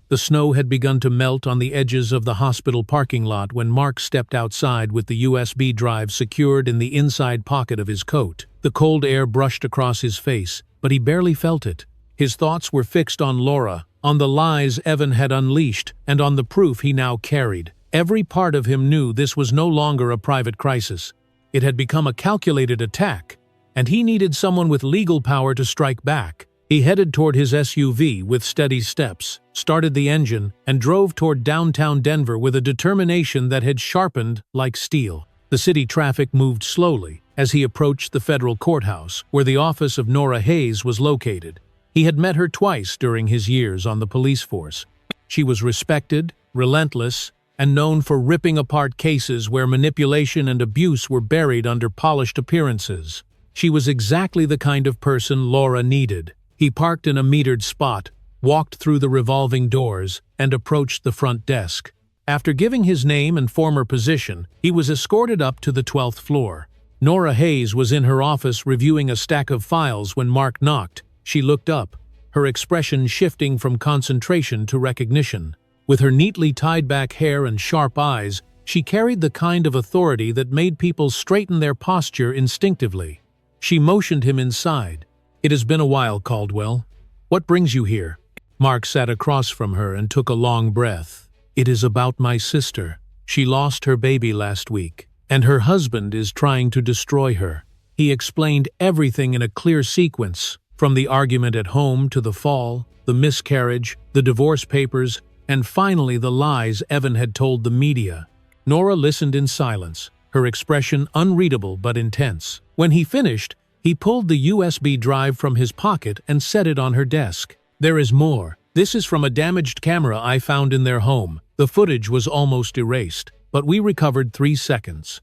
Speaker 1: The snow had begun to melt on the edges of the hospital parking lot when Mark stepped outside with the USB drive secured in the inside pocket of his coat. The cold air brushed across his face, but he barely felt it. His thoughts were fixed on Laura, on the lies Evan had unleashed, and on the proof he now carried. Every part of him knew this was no longer a private crisis. It had become a calculated attack, and he needed someone with legal power to strike back. He headed toward his SUV with steady steps, started the engine, and drove toward downtown Denver with a determination that had sharpened like steel. The city traffic moved slowly as he approached the federal courthouse, where the office of Nora Hayes was located. He had met her twice during his years on the police force. She was respected, relentless, and known for ripping apart cases where manipulation and abuse were buried under polished appearances. She was exactly the kind of person Laura needed. He parked in a metered spot, walked through the revolving doors, and approached the front desk. After giving his name and former position, he was escorted up to the 12th floor. Nora Hayes was in her office reviewing a stack of files when Mark knocked. She looked up, her expression shifting from concentration to recognition. With her neatly tied-back hair and sharp eyes, she carried the kind of authority that made people straighten their posture instinctively. She motioned him inside. "It has been a while, Caldwell. What brings you here?" Mark sat across from her and took a long breath. "It is about my sister. She lost her baby last week, and her husband is trying to destroy her." He explained everything in a clear sequence, from the argument at home to the fall, the miscarriage, the divorce papers, and finally the lies Evan had told the media. Nora listened in silence, her expression unreadable but intense. When he finished, he pulled the USB drive from his pocket and set it on her desk. "There is more. This is from a damaged camera I found in their home. The footage was almost erased, but we recovered 3 seconds."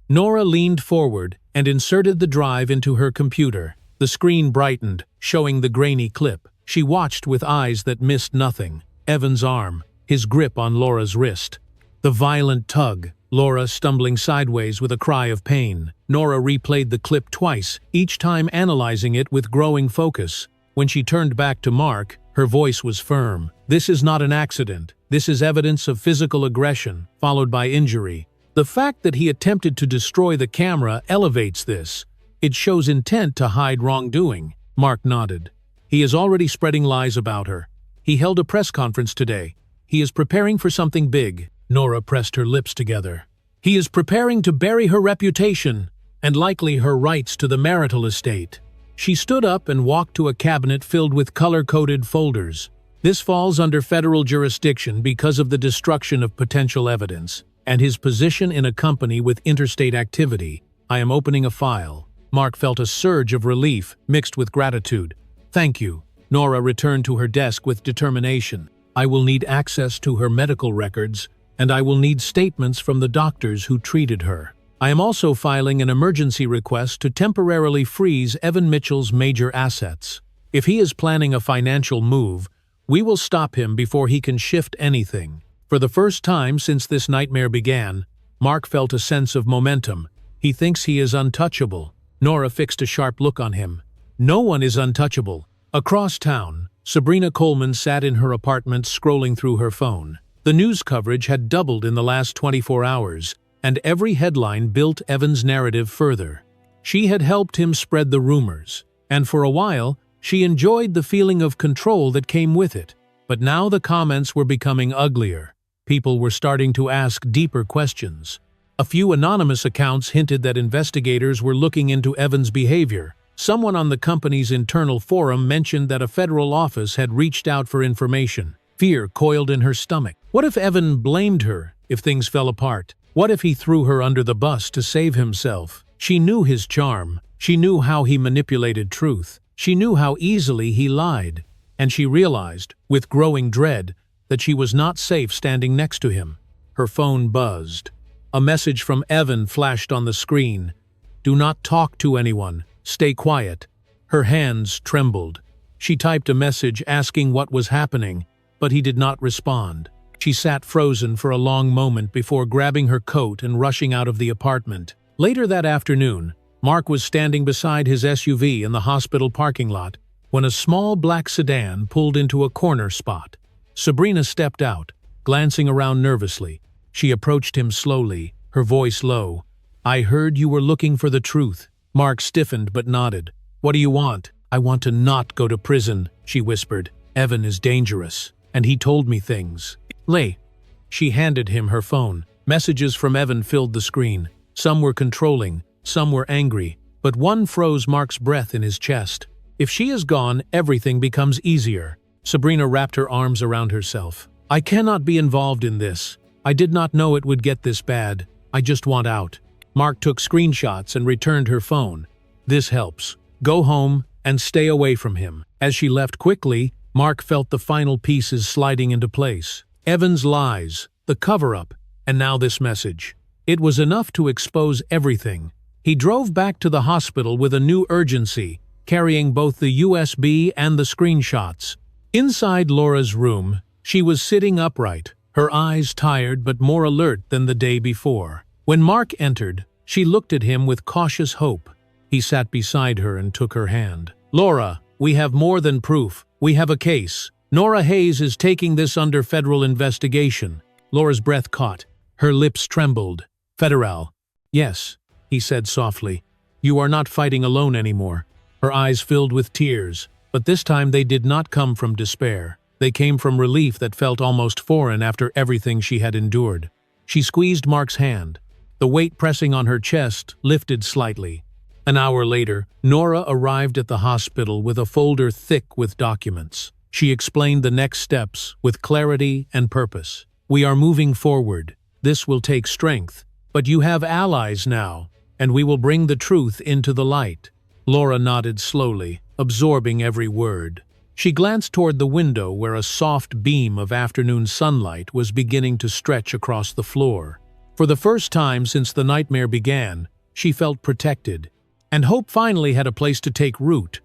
Speaker 1: Nora leaned forward and inserted the drive into her computer. The screen brightened, showing the grainy clip. She watched with eyes that missed nothing. Evan's arm, his grip on Laura's wrist. The violent tug, Laura stumbling sideways with a cry of pain. Nora replayed the clip twice, each time analyzing it with growing focus. When she turned back to Mark, her voice was firm. "This is not an accident. This is evidence of physical aggression, followed by injury. The fact that he attempted to destroy the camera elevates this. It shows intent to hide wrongdoing." Mark nodded. "He is already spreading lies about her. He held a press conference today. He is preparing for something big." Nora pressed her lips together. "He is preparing to bury her reputation, and likely her rights to the marital estate." She stood up and walked to a cabinet filled with color-coded folders. "This falls under federal jurisdiction because of the destruction of potential evidence. and his position in a company with interstate activity. I am opening a file. Mark felt a surge of relief mixed with gratitude. Thank you. Nora returned to her desk with determination. I will need access to her medical records, and I will need statements from the doctors who treated her. I am also filing an emergency request to temporarily freeze Evan Mitchell's major assets. If he is planning a financial move, we will stop him before he can shift anything. For the first time since this nightmare began, Mark felt a sense of momentum. He thinks he is untouchable. Nora fixed a sharp look on him. No one is untouchable. Across town, Sabrina Coleman sat in her apartment scrolling through her phone. The news coverage had doubled in the last 24 hours, and every headline built Evan's narrative further. She had helped him spread the rumors, and for a while, she enjoyed the feeling of control that came with it. But now the comments were becoming uglier. People were starting to ask deeper questions. A few anonymous accounts hinted that investigators were looking into Evan's behavior. Someone on the company's internal forum mentioned that a federal office had reached out for information. Fear coiled in her stomach. What if Evan blamed her if things fell apart? What if he threw her under the bus to save himself? She knew his charm. She knew how he manipulated truth. She knew how easily he lied. And she realized, with growing dread, that she was not safe standing next to him. Her phone buzzed. A message from Evan flashed on the screen. Do not talk to anyone. Stay quiet. Her hands trembled. She typed a message asking what was happening, but he did not respond. She sat frozen for a long moment before grabbing her coat and rushing out of the apartment. Later that afternoon, Mark was standing beside his SUV in the hospital parking lot when a small black sedan pulled into a corner spot. Sabrina stepped out, glancing around nervously. She approached him slowly, her voice low. I heard you were looking for the truth. Mark stiffened but nodded. What do you want? I want to not go to prison, she whispered. Evan is dangerous, and he told me things. Lay. She handed him her phone. Messages from Evan filled the screen. Some were controlling, some were angry, but one froze Mark's breath in his chest. If she is gone, everything becomes easier. Sabrina wrapped her arms around herself. I cannot be involved in this. I did not know it would get this bad. I just want out. Mark took screenshots and returned her phone. This helps. Go home and stay away from him. As she left quickly, Mark felt the final pieces sliding into place. Evan's lies, the cover-up, and now this message. It was enough to expose everything. He drove back to the hospital with a new urgency, carrying both the USB and the screenshots. Inside Laura's room, she was sitting upright, her eyes tired but more alert than the day before. When Mark entered, she looked at him with cautious hope. He sat beside her and took her hand. Laura, we have more than proof. We have a case. Nora Hayes is taking this under federal investigation. Laura's breath caught. Her lips trembled. Federal. Yes, he said softly. You are not fighting alone anymore. Her eyes filled with tears, but this time they did not come from despair. They came from relief that felt almost foreign after everything she had endured. She squeezed Mark's hand. The weight pressing on her chest lifted slightly. An hour later, Nora arrived at the hospital with a folder thick with documents. She explained the next steps with clarity and purpose. We are moving forward. This will take strength, but you have allies now, and we will bring the truth into the light. Laura nodded slowly, absorbing every word. She glanced toward the window where a soft beam of afternoon sunlight was beginning to stretch across the floor. For the first time since the nightmare began, she felt protected, and hope finally had a place to take root.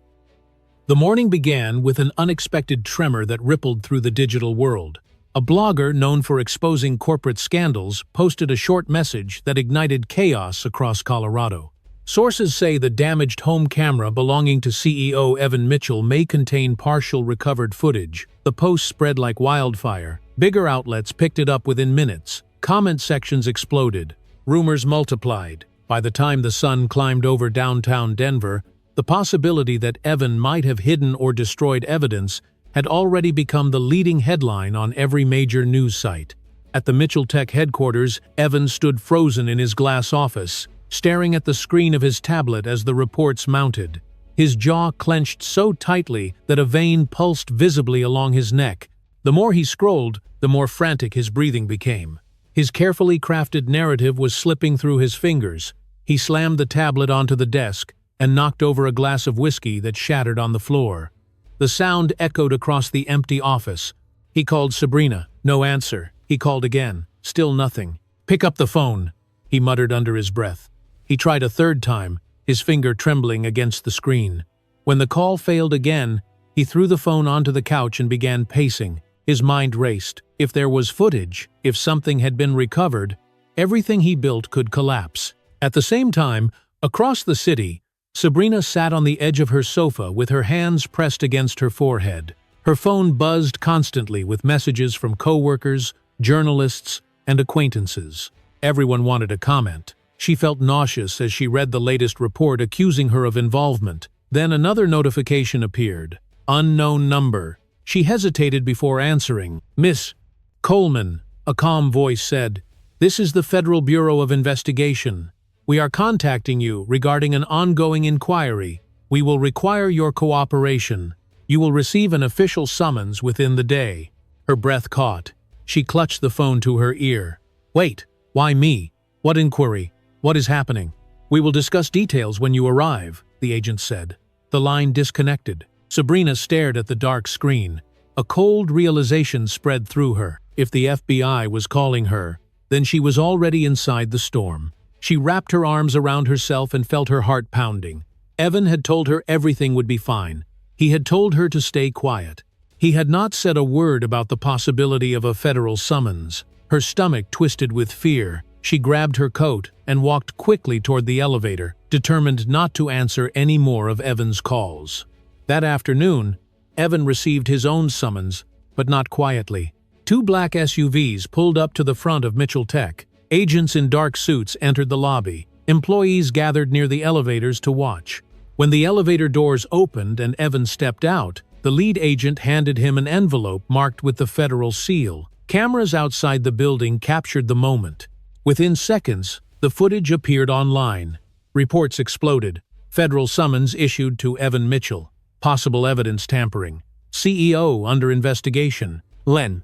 Speaker 1: The morning began with an unexpected tremor that rippled through the digital world. A blogger known for exposing corporate scandals posted a short message that ignited chaos across Colorado. Sources say the damaged home camera belonging to CEO Evan Mitchell may contain partial recovered footage. The post spread like wildfire. Bigger outlets picked it up within minutes. Comment sections exploded. Rumors multiplied. By the time the sun climbed over downtown Denver, the possibility that Evan might have hidden or destroyed evidence had already become the leading headline on every major news site. At the Mitchell Tech headquarters, Evan stood frozen in his glass office, staring at the screen of his tablet as the reports mounted. His jaw clenched so tightly that a vein pulsed visibly along his neck. The more he scrolled, the more frantic his breathing became. His carefully crafted narrative was slipping through his fingers. He slammed the tablet onto the desk and knocked over a glass of whiskey that shattered on the floor. The sound echoed across the empty office. He called Sabrina. No answer. He called again. Still nothing. "Pick up the phone," he muttered under his breath. He tried a third time, his finger trembling against the screen. When the call failed again, he threw the phone onto the couch and began pacing. His mind raced. If there was footage, if something had been recovered, everything he built could collapse. At the same time, across the city, Sabrina sat on the edge of her sofa with her hands pressed against her forehead. Her phone buzzed constantly with messages from coworkers, journalists, and acquaintances. Everyone wanted a comment. She felt nauseous as she read the latest report accusing her of involvement. Then another notification appeared. Unknown number. She hesitated before answering. "Miss Coleman," a calm voice said, "this is the Federal Bureau of Investigation. We are contacting you regarding an ongoing inquiry. We will require your cooperation. You will receive an official summons within the day." Her breath caught. She clutched the phone to her ear. "Wait, why me? What inquiry? What is happening?" "We will discuss details when you arrive," the agent said. The line disconnected. Sabrina stared at the dark screen. A cold realization spread through her. If the FBI was calling her, then she was already inside the storm. She wrapped her arms around herself and felt her heart pounding. Evan had told her everything would be fine. He had told her to stay quiet. He had not said a word about the possibility of a federal summons. Her stomach twisted with fear. She grabbed her coat and walked quickly toward the elevator, determined not to answer any more of Evan's calls. That afternoon, Evan received his own summons, but not quietly. 2 black SUVs pulled up to the front of Mitchell Tech. Agents in dark suits entered the lobby. Employees gathered near the elevators to watch. When the elevator doors opened and Evan stepped out, the lead agent handed him an envelope marked with the federal seal. Cameras outside the building captured the moment. Within seconds, the footage appeared online. Reports exploded. Federal summons issued to Evan Mitchell. Possible evidence tampering. CEO under investigation. Len.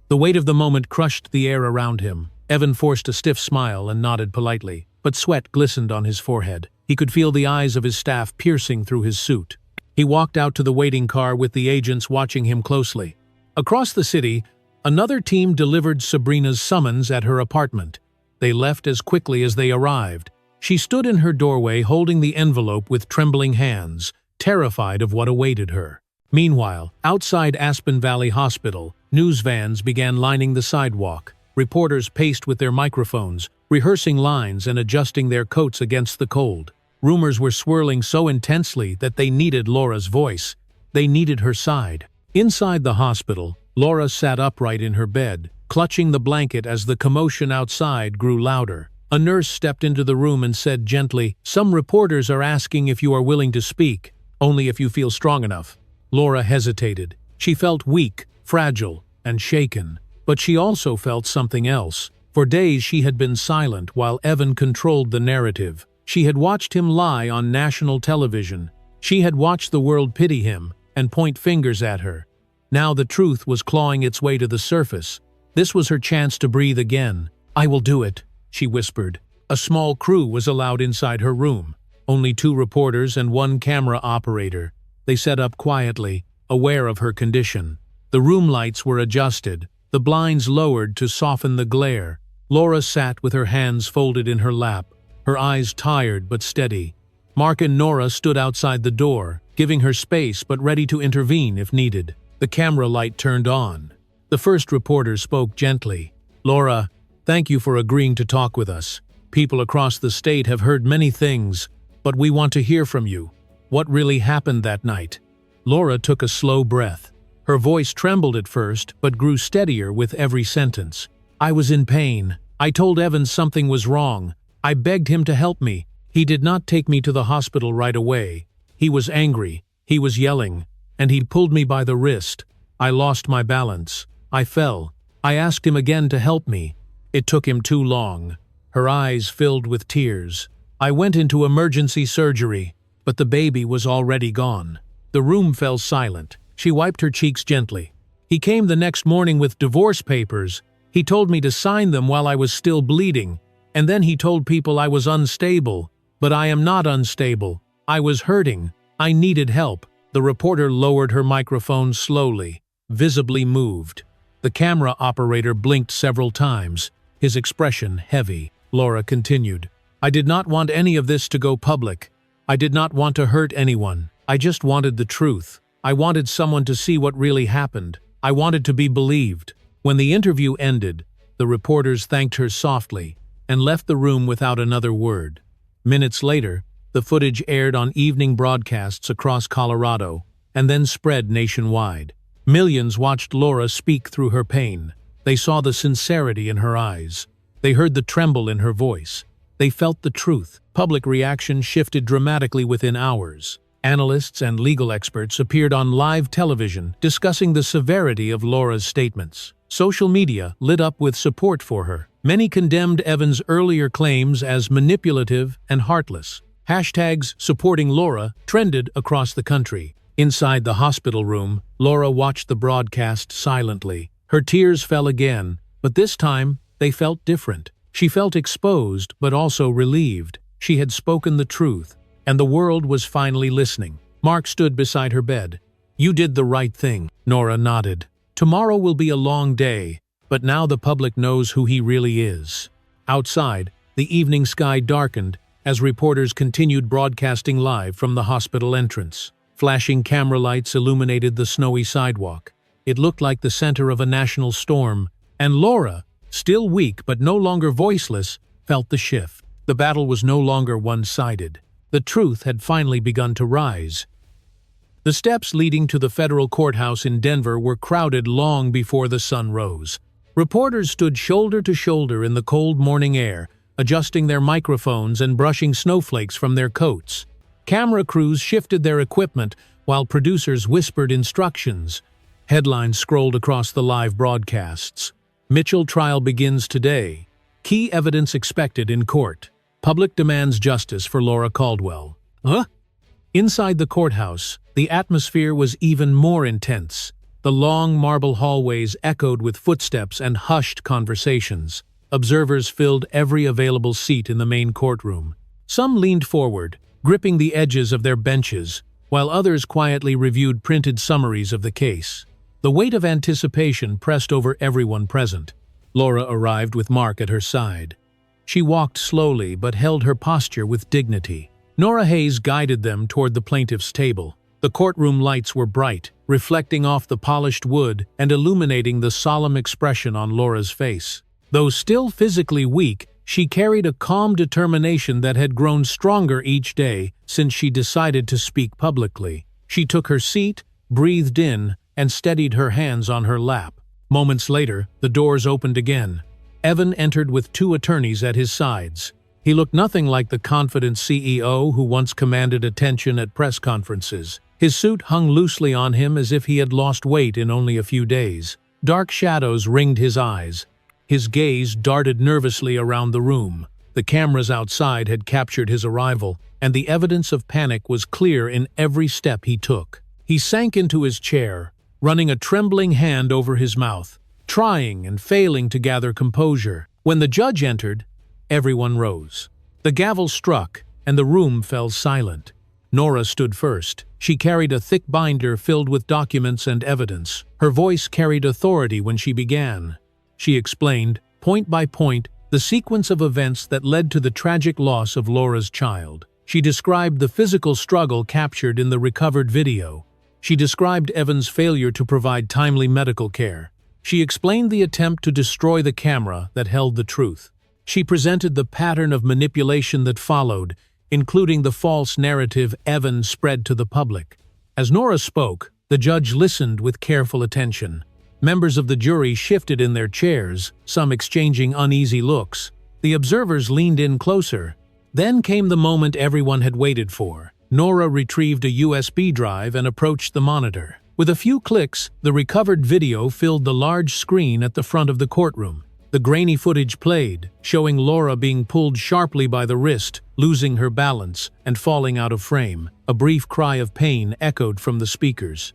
Speaker 1: The weight of the moment crushed the air around him. Evan forced a stiff smile and nodded politely, but sweat glistened on his forehead. He could feel the eyes of his staff piercing through his suit. He walked out to the waiting car with the agents watching him closely. Across the city, another team delivered Sabrina's summons at her apartment. They left as quickly as they arrived. She stood in her doorway holding the envelope with trembling hands, terrified of what awaited her. Meanwhile, outside Aspen Valley Hospital, news vans began lining the sidewalk. Reporters paced with their microphones, rehearsing lines and adjusting their coats against the cold. Rumors were swirling so intensely that they needed Laura's voice. They needed her side. Inside the hospital, Laura sat upright in her bed, clutching the blanket as the commotion outside grew louder. A nurse stepped into the room and said gently, "Some reporters are asking if you are willing to speak. Only if you feel strong enough." Laura hesitated. She felt weak, fragile, and shaken. But she also felt something else. For days she had been silent while Evan controlled the narrative. She had watched him lie on national television. She had watched the world pity him and point fingers at her. Now the truth was clawing its way to the surface. This was her chance to breathe again. "I will do it," she whispered. A small crew was allowed inside her room. Only 2 reporters and 1 camera operator. They sat up quietly, aware of her condition. The room lights were adjusted, the blinds lowered to soften the glare. Laura sat with her hands folded in her lap, her eyes tired but steady. Mark and Nora stood outside the door, giving her space but ready to intervene if needed. The camera light turned on. The first reporter spoke gently. "Laura, thank you for agreeing to talk with us. People across the state have heard many things, but we want to hear from you. What really happened that night?" Laura took a slow breath. Her voice trembled at first, but grew steadier with every sentence. "I was in pain. I told Evan something was wrong. I begged him to help me. He did not take me to the hospital right away. He was angry. He was yelling. And he pulled me by the wrist. I lost my balance. I fell. I asked him again to help me. It took him too long." Her eyes filled with tears. "I went into emergency surgery, but the baby was already gone." The room fell silent. She wiped her cheeks gently. "He came the next morning with divorce papers. He told me to sign them while I was still bleeding, and then he told people I was unstable. But I am not unstable. I was hurting. I needed help." The reporter lowered her microphone slowly, visibly moved. The camera operator blinked several times, his expression heavy. Laura continued, "I did not want any of this to go public. I did not want to hurt anyone. I just wanted the truth. I wanted someone to see what really happened. I wanted to be believed." When the interview ended, the reporters thanked her softly and left the room without another word. Minutes later, the footage aired on evening broadcasts across Colorado and then spread nationwide. Millions watched Laura speak through her pain. They saw the sincerity in her eyes. They heard the tremble in her voice. They felt the truth. Public reaction shifted dramatically within hours. Analysts and legal experts appeared on live television discussing the severity of Laura's statements. Social media lit up with support for her. Many condemned Evans' earlier claims as manipulative and heartless. Hashtags supporting Laura trended across the country. Inside the hospital room, Laura watched the broadcast silently. Her tears fell again, but this time they felt different. She felt exposed, but also relieved. She had spoken the truth, and the world was finally listening. Mark stood beside her bed. "You did the right thing." Nora nodded. "Tomorrow will be a long day, but now the public knows who he really is." Outside, the evening sky darkened as reporters continued broadcasting live from the hospital entrance. Flashing camera lights illuminated the snowy sidewalk. It looked like the center of a national storm, and Laura, still weak but no longer voiceless, felt the shift. The battle was no longer one-sided. The truth had finally begun to rise. The steps leading to the federal courthouse in Denver were crowded long before the sun rose. Reporters stood shoulder to shoulder in the cold morning air, adjusting their microphones and brushing snowflakes from their coats. Camera crews shifted their equipment while producers whispered instructions. Headlines scrolled across the live broadcasts. "Mitchell trial begins today. Key evidence expected in court. Public demands justice for Laura Caldwell." Huh? Inside the courthouse, the atmosphere was even more intense. The long marble hallways echoed with footsteps and hushed conversations. Observers filled every available seat in the main courtroom. Some leaned forward, gripping the edges of their benches, while others quietly reviewed printed summaries of the case. The weight of anticipation pressed over everyone present. Laura arrived with Mark at her side. She walked slowly but held her posture with dignity. Nora Hayes guided them toward the plaintiff's table. The courtroom lights were bright, reflecting off the polished wood and illuminating the solemn expression on Laura's face. Though still physically weak, she carried a calm determination that had grown stronger each day since she decided to speak publicly. She took her seat, breathed in, and steadied her hands on her lap. Moments later, the doors opened again. Evan entered with two attorneys at his sides. He looked nothing like the confident CEO who once commanded attention at press conferences. His suit hung loosely on him as if he had lost weight in only a few days. Dark shadows ringed his eyes. His gaze darted nervously around the room. The cameras outside had captured his arrival, and the evidence of panic was clear in every step he took. He sank into his chair, running a trembling hand over his mouth, trying and failing to gather composure. When the judge entered, everyone rose. The gavel struck, and the room fell silent. Nora stood first. She carried a thick binder filled with documents and evidence. Her voice carried authority when she began. She explained, point by point, the sequence of events that led to the tragic loss of Laura's child. She described the physical struggle captured in the recovered video. She described Evan's failure to provide timely medical care. She explained the attempt to destroy the camera that held the truth. She presented the pattern of manipulation that followed, including the false narrative Evan spread to the public. As Nora spoke, the judge listened with careful attention. Members of the jury shifted in their chairs, some exchanging uneasy looks. The observers leaned in closer. Then came the moment everyone had waited for. Nora retrieved a USB drive and approached the monitor. With a few clicks, the recovered video filled the large screen at the front of the courtroom. The grainy footage played, showing Laura being pulled sharply by the wrist, losing her balance, and falling out of frame. A brief cry of pain echoed from the speakers.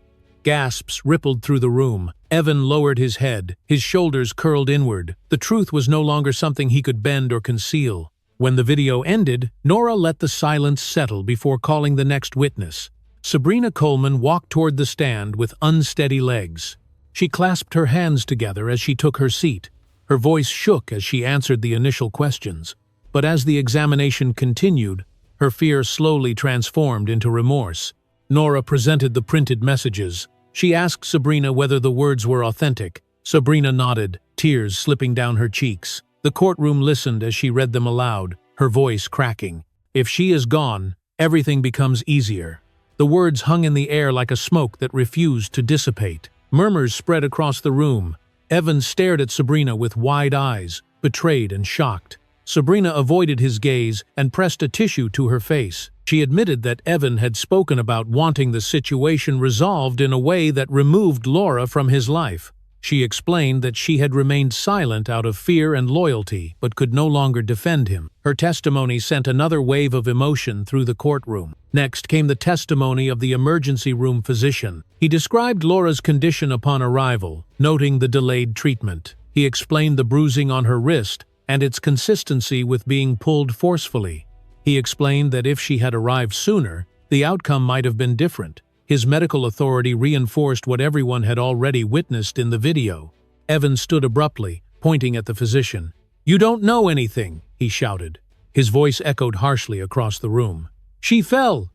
Speaker 1: Gasps rippled through the room. Evan lowered his head, his shoulders curled inward. The truth was no longer something he could bend or conceal. When the video ended, Nora let the silence settle before calling the next witness. Sabrina Coleman walked toward the stand with unsteady legs. She clasped her hands together as she took her seat. Her voice shook as she answered the initial questions. But as the examination continued, her fear slowly transformed into remorse. Nora presented the printed messages. She asked Sabrina whether the words were authentic. Sabrina nodded, tears slipping down her cheeks. The courtroom listened as she read them aloud, her voice cracking. If she is gone, everything becomes easier. The words hung in the air like a smoke that refused to dissipate. Murmurs spread across the room. Evan stared at Sabrina with wide eyes, betrayed and shocked. Sabrina avoided his gaze and pressed a tissue to her face. She admitted that Evan had spoken about wanting the situation resolved in a way that removed Laura from his life. She explained that she had remained silent out of fear and loyalty, but could no longer defend him. Her testimony sent another wave of emotion through the courtroom. Next came the testimony of the emergency room physician. He described Laura's condition upon arrival, noting the delayed treatment. He explained the bruising on her wrist and its consistency with being pulled forcefully. He explained that if she had arrived sooner, the outcome might have been different. His medical authority reinforced what everyone had already witnessed in the video. Evan stood abruptly, pointing at the physician. "You don't know anything," he shouted. His voice echoed harshly across the room. She fell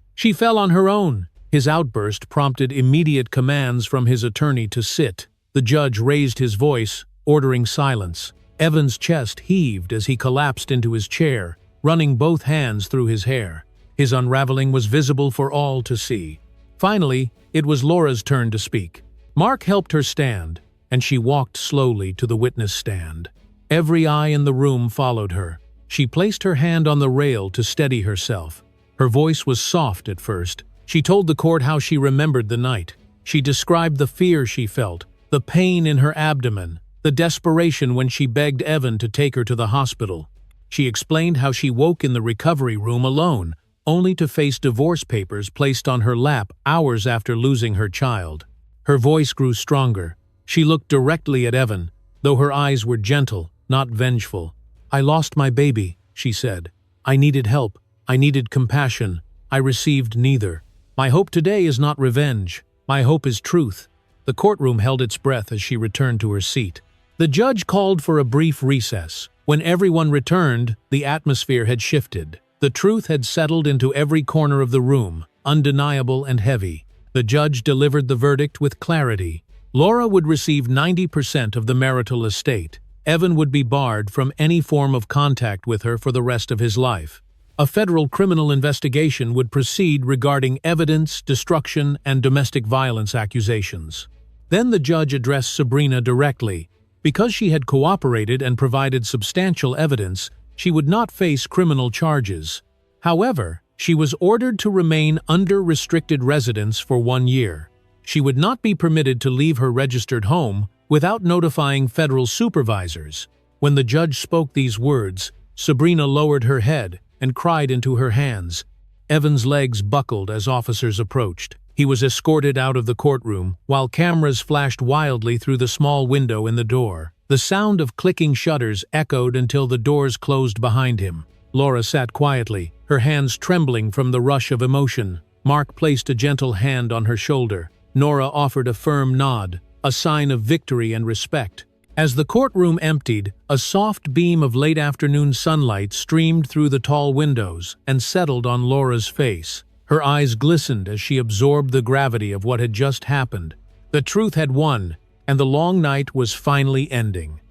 Speaker 1: on her own." His outburst prompted immediate commands from his attorney to sit. The judge raised his voice, ordering silence. Evan's chest heaved as he collapsed into his chair, running both hands through his hair. His unraveling was visible for all to see. Finally, it was Laura's turn to speak. Mark helped her stand, and she walked slowly to the witness stand. Every eye in the room followed her. She placed her hand on the rail to steady herself. Her voice was soft at first. She told the court how she remembered the night. She described the fear she felt, the pain in her abdomen, the desperation when she begged Evan to take her to the hospital. She explained how she woke in the recovery room alone, only to face divorce papers placed on her lap hours after losing her child. Her voice grew stronger. She looked directly at Evan, though her eyes were gentle, not vengeful. "I lost my baby," she said. "I needed help. I needed compassion. I received neither. My hope today is not revenge. My hope is truth." The courtroom held its breath as she returned to her seat. The judge called for a brief recess. When everyone returned, the atmosphere had shifted. The truth had settled into every corner of the room, undeniable and heavy. The judge delivered the verdict with clarity. Laura would receive 90% of the marital estate. Evan would be barred from any form of contact with her for the rest of his life. A federal criminal investigation would proceed regarding evidence, destruction, and domestic violence accusations. Then the judge addressed Sabrina directly. Because she had cooperated and provided substantial evidence, she would not face criminal charges. However, she was ordered to remain under restricted residence for 1 year. She would not be permitted to leave her registered home without notifying federal supervisors. When the judge spoke these words, Sabrina lowered her head and cried into her hands. Evan's legs buckled as officers approached. He was escorted out of the courtroom, while cameras flashed wildly through the small window in the door. The sound of clicking shutters echoed until the doors closed behind him. Laura sat quietly, her hands trembling from the rush of emotion. Mark placed a gentle hand on her shoulder. Nora offered a firm nod, a sign of victory and respect. As the courtroom emptied, a soft beam of late-afternoon sunlight streamed through the tall windows and settled on Laura's face. Her eyes glistened as she absorbed the gravity of what had just happened. The truth had won, and the long night was finally ending.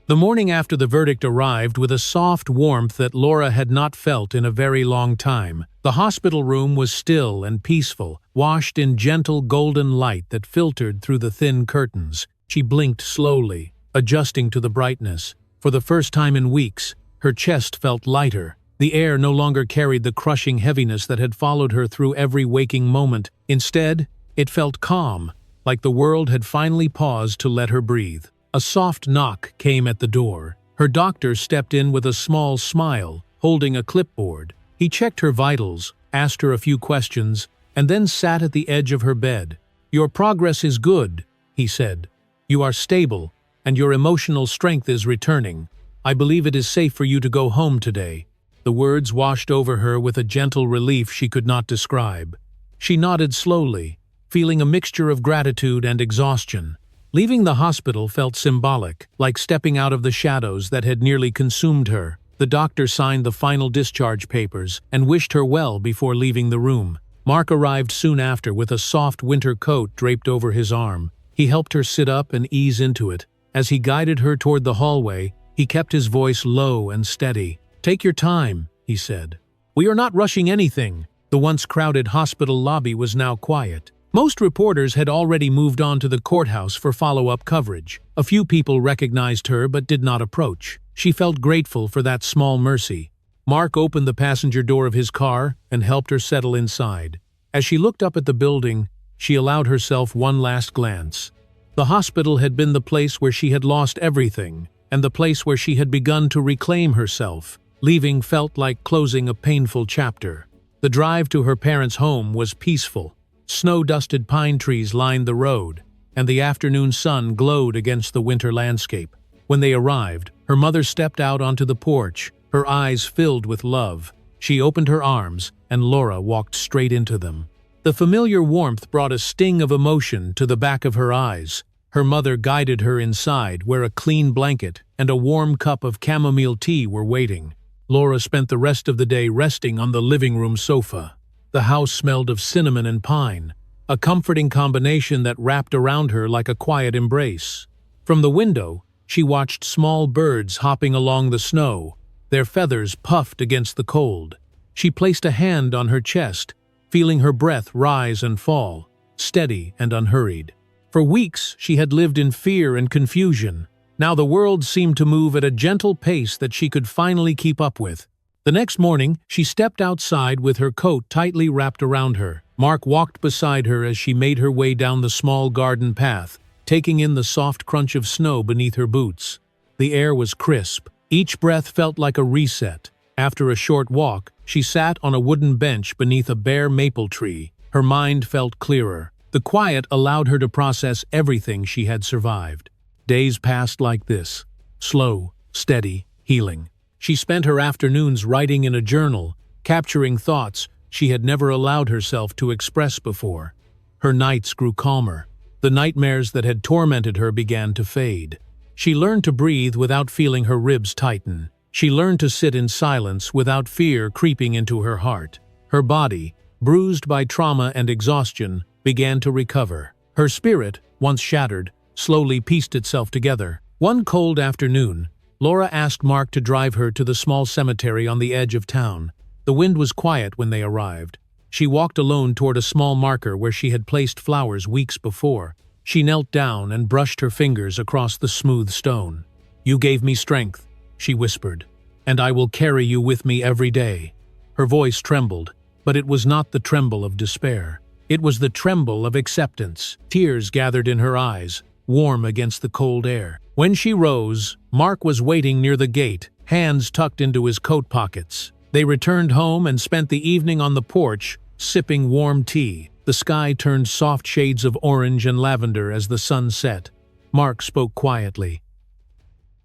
Speaker 1: The morning after the verdict arrived with a soft warmth that Laura had not felt in a very long time. The hospital room was still and peaceful, washed in gentle golden light that filtered through the thin curtains. She blinked slowly, adjusting to the brightness. For the first time in weeks, her chest felt lighter. The air no longer carried the crushing heaviness that had followed her through every waking moment. Instead, it felt calm, like the world had finally paused to let her breathe. A soft knock came at the door. Her doctor stepped in with a small smile, holding a clipboard. He checked her vitals, asked her a few questions, and then sat at the edge of her bed. "Your progress is good," he said. "You are stable, and your emotional strength is returning. I believe it is safe for you to go home today." The words washed over her with a gentle relief she could not describe. She nodded slowly, feeling a mixture of gratitude and exhaustion. Leaving the hospital felt symbolic, like stepping out of the shadows that had nearly consumed her. The doctor signed the final discharge papers and wished her well before leaving the room. Mark arrived soon after with a soft winter coat draped over his arm. He helped her sit up and ease into it. As he guided her toward the hallway, he kept his voice low and steady. "Take your time," he said. "We are not rushing anything." The once crowded hospital lobby was now quiet. Most reporters had already moved on to the courthouse for follow-up coverage. A few people recognized her but did not approach. She felt grateful for that small mercy. Mark opened the passenger door of his car and helped her settle inside. As she looked up at the building, she allowed herself one last glance. The hospital had been the place where she had lost everything, and the place where she had begun to reclaim herself. Leaving felt like closing a painful chapter. The drive to her parents' home was peaceful. Snow-dusted pine trees lined the road, and the afternoon sun glowed against the winter landscape. When they arrived, her mother stepped out onto the porch, her eyes filled with love. She opened her arms, and Laura walked straight into them. The familiar warmth brought a sting of emotion to the back of her eyes. Her mother guided her inside, where a clean blanket and a warm cup of chamomile tea were waiting. Laura spent the rest of the day resting on the living room sofa. The house smelled of cinnamon and pine, a comforting combination that wrapped around her like a quiet embrace. From the window, she watched small birds hopping along the snow, their feathers puffed against the cold. She placed a hand on her chest, feeling her breath rise and fall, steady and unhurried. For weeks, she had lived in fear and confusion. Now the world seemed to move at a gentle pace that she could finally keep up with. The next morning, she stepped outside with her coat tightly wrapped around her. Mark walked beside her as she made her way down the small garden path, taking in the soft crunch of snow beneath her boots. The air was crisp. Each breath felt like a reset. After a short walk, she sat on a wooden bench beneath a bare maple tree. Her mind felt clearer. The quiet allowed her to process everything she had survived. Days passed like this, slow, steady, healing. She spent her afternoons writing in a journal, capturing thoughts she had never allowed herself to express before. Her nights grew calmer. The nightmares that had tormented her began to fade. She learned to breathe without feeling her ribs tighten. She learned to sit in silence without fear creeping into her heart. Her body, bruised by trauma and exhaustion, began to recover. Her spirit, once shattered, slowly pieced itself together. One cold afternoon, Laura asked Mark to drive her to the small cemetery on the edge of town. The wind was quiet when they arrived. She walked alone toward a small marker where she had placed flowers weeks before. She knelt down and brushed her fingers across the smooth stone. "You gave me strength," she whispered, "and I will carry you with me every day." Her voice trembled, but it was not the tremble of despair. It was the tremble of acceptance. Tears gathered in her eyes, warm against the cold air. When she rose, Mark was waiting near the gate, hands tucked into his coat pockets. They returned home and spent the evening on the porch, sipping warm tea. The sky turned soft shades of orange and lavender as the sun set. Mark spoke quietly.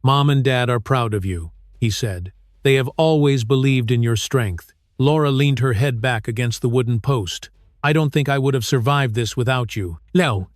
Speaker 1: "Mom and Dad are proud of you," he said. "They have always believed in your strength." Laura leaned her head back against the wooden post. "I don't think I would have survived this without you." "No."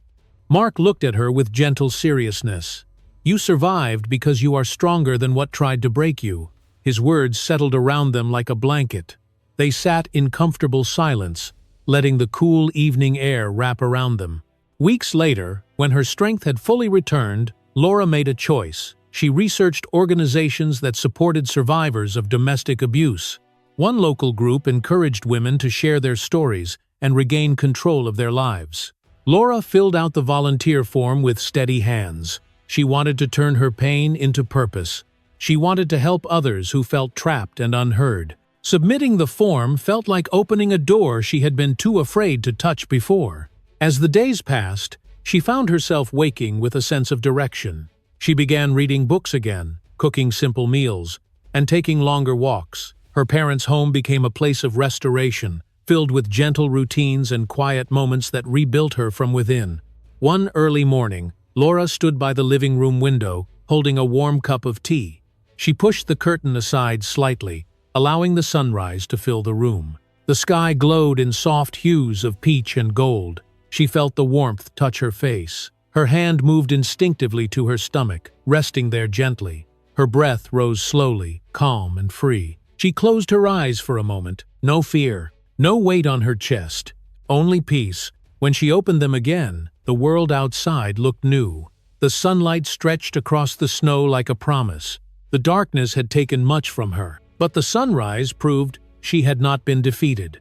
Speaker 1: Mark looked at her with gentle seriousness. "You survived because you are stronger than what tried to break you." His words settled around them like a blanket. They sat in comfortable silence, letting the cool evening air wrap around them. Weeks later, when her strength had fully returned, Laura made a choice. She researched organizations that supported survivors of domestic abuse. One local group encouraged women to share their stories and regain control of their lives. Laura filled out the volunteer form with steady hands. She wanted to turn her pain into purpose. She wanted to help others who felt trapped and unheard. Submitting the form felt like opening a door she had been too afraid to touch before. As the days passed, she found herself waking with a sense of direction. She began reading books again, cooking simple meals, and taking longer walks. Her parents' home became a place of restoration, filled with gentle routines and quiet moments that rebuilt her from within. One early morning, Laura stood by the living room window, holding a warm cup of tea. She pushed the curtain aside slightly, allowing the sunrise to fill the room. The sky glowed in soft hues of peach and gold. She felt the warmth touch her face. Her hand moved instinctively to her stomach, resting there gently. Her breath rose slowly, calm and free. She closed her eyes for a moment. No fear, no weight on her chest, only peace. When she opened them again, the world outside looked new. The sunlight stretched across the snow like a promise. The darkness had taken much from her, but the sunrise proved she had not been defeated.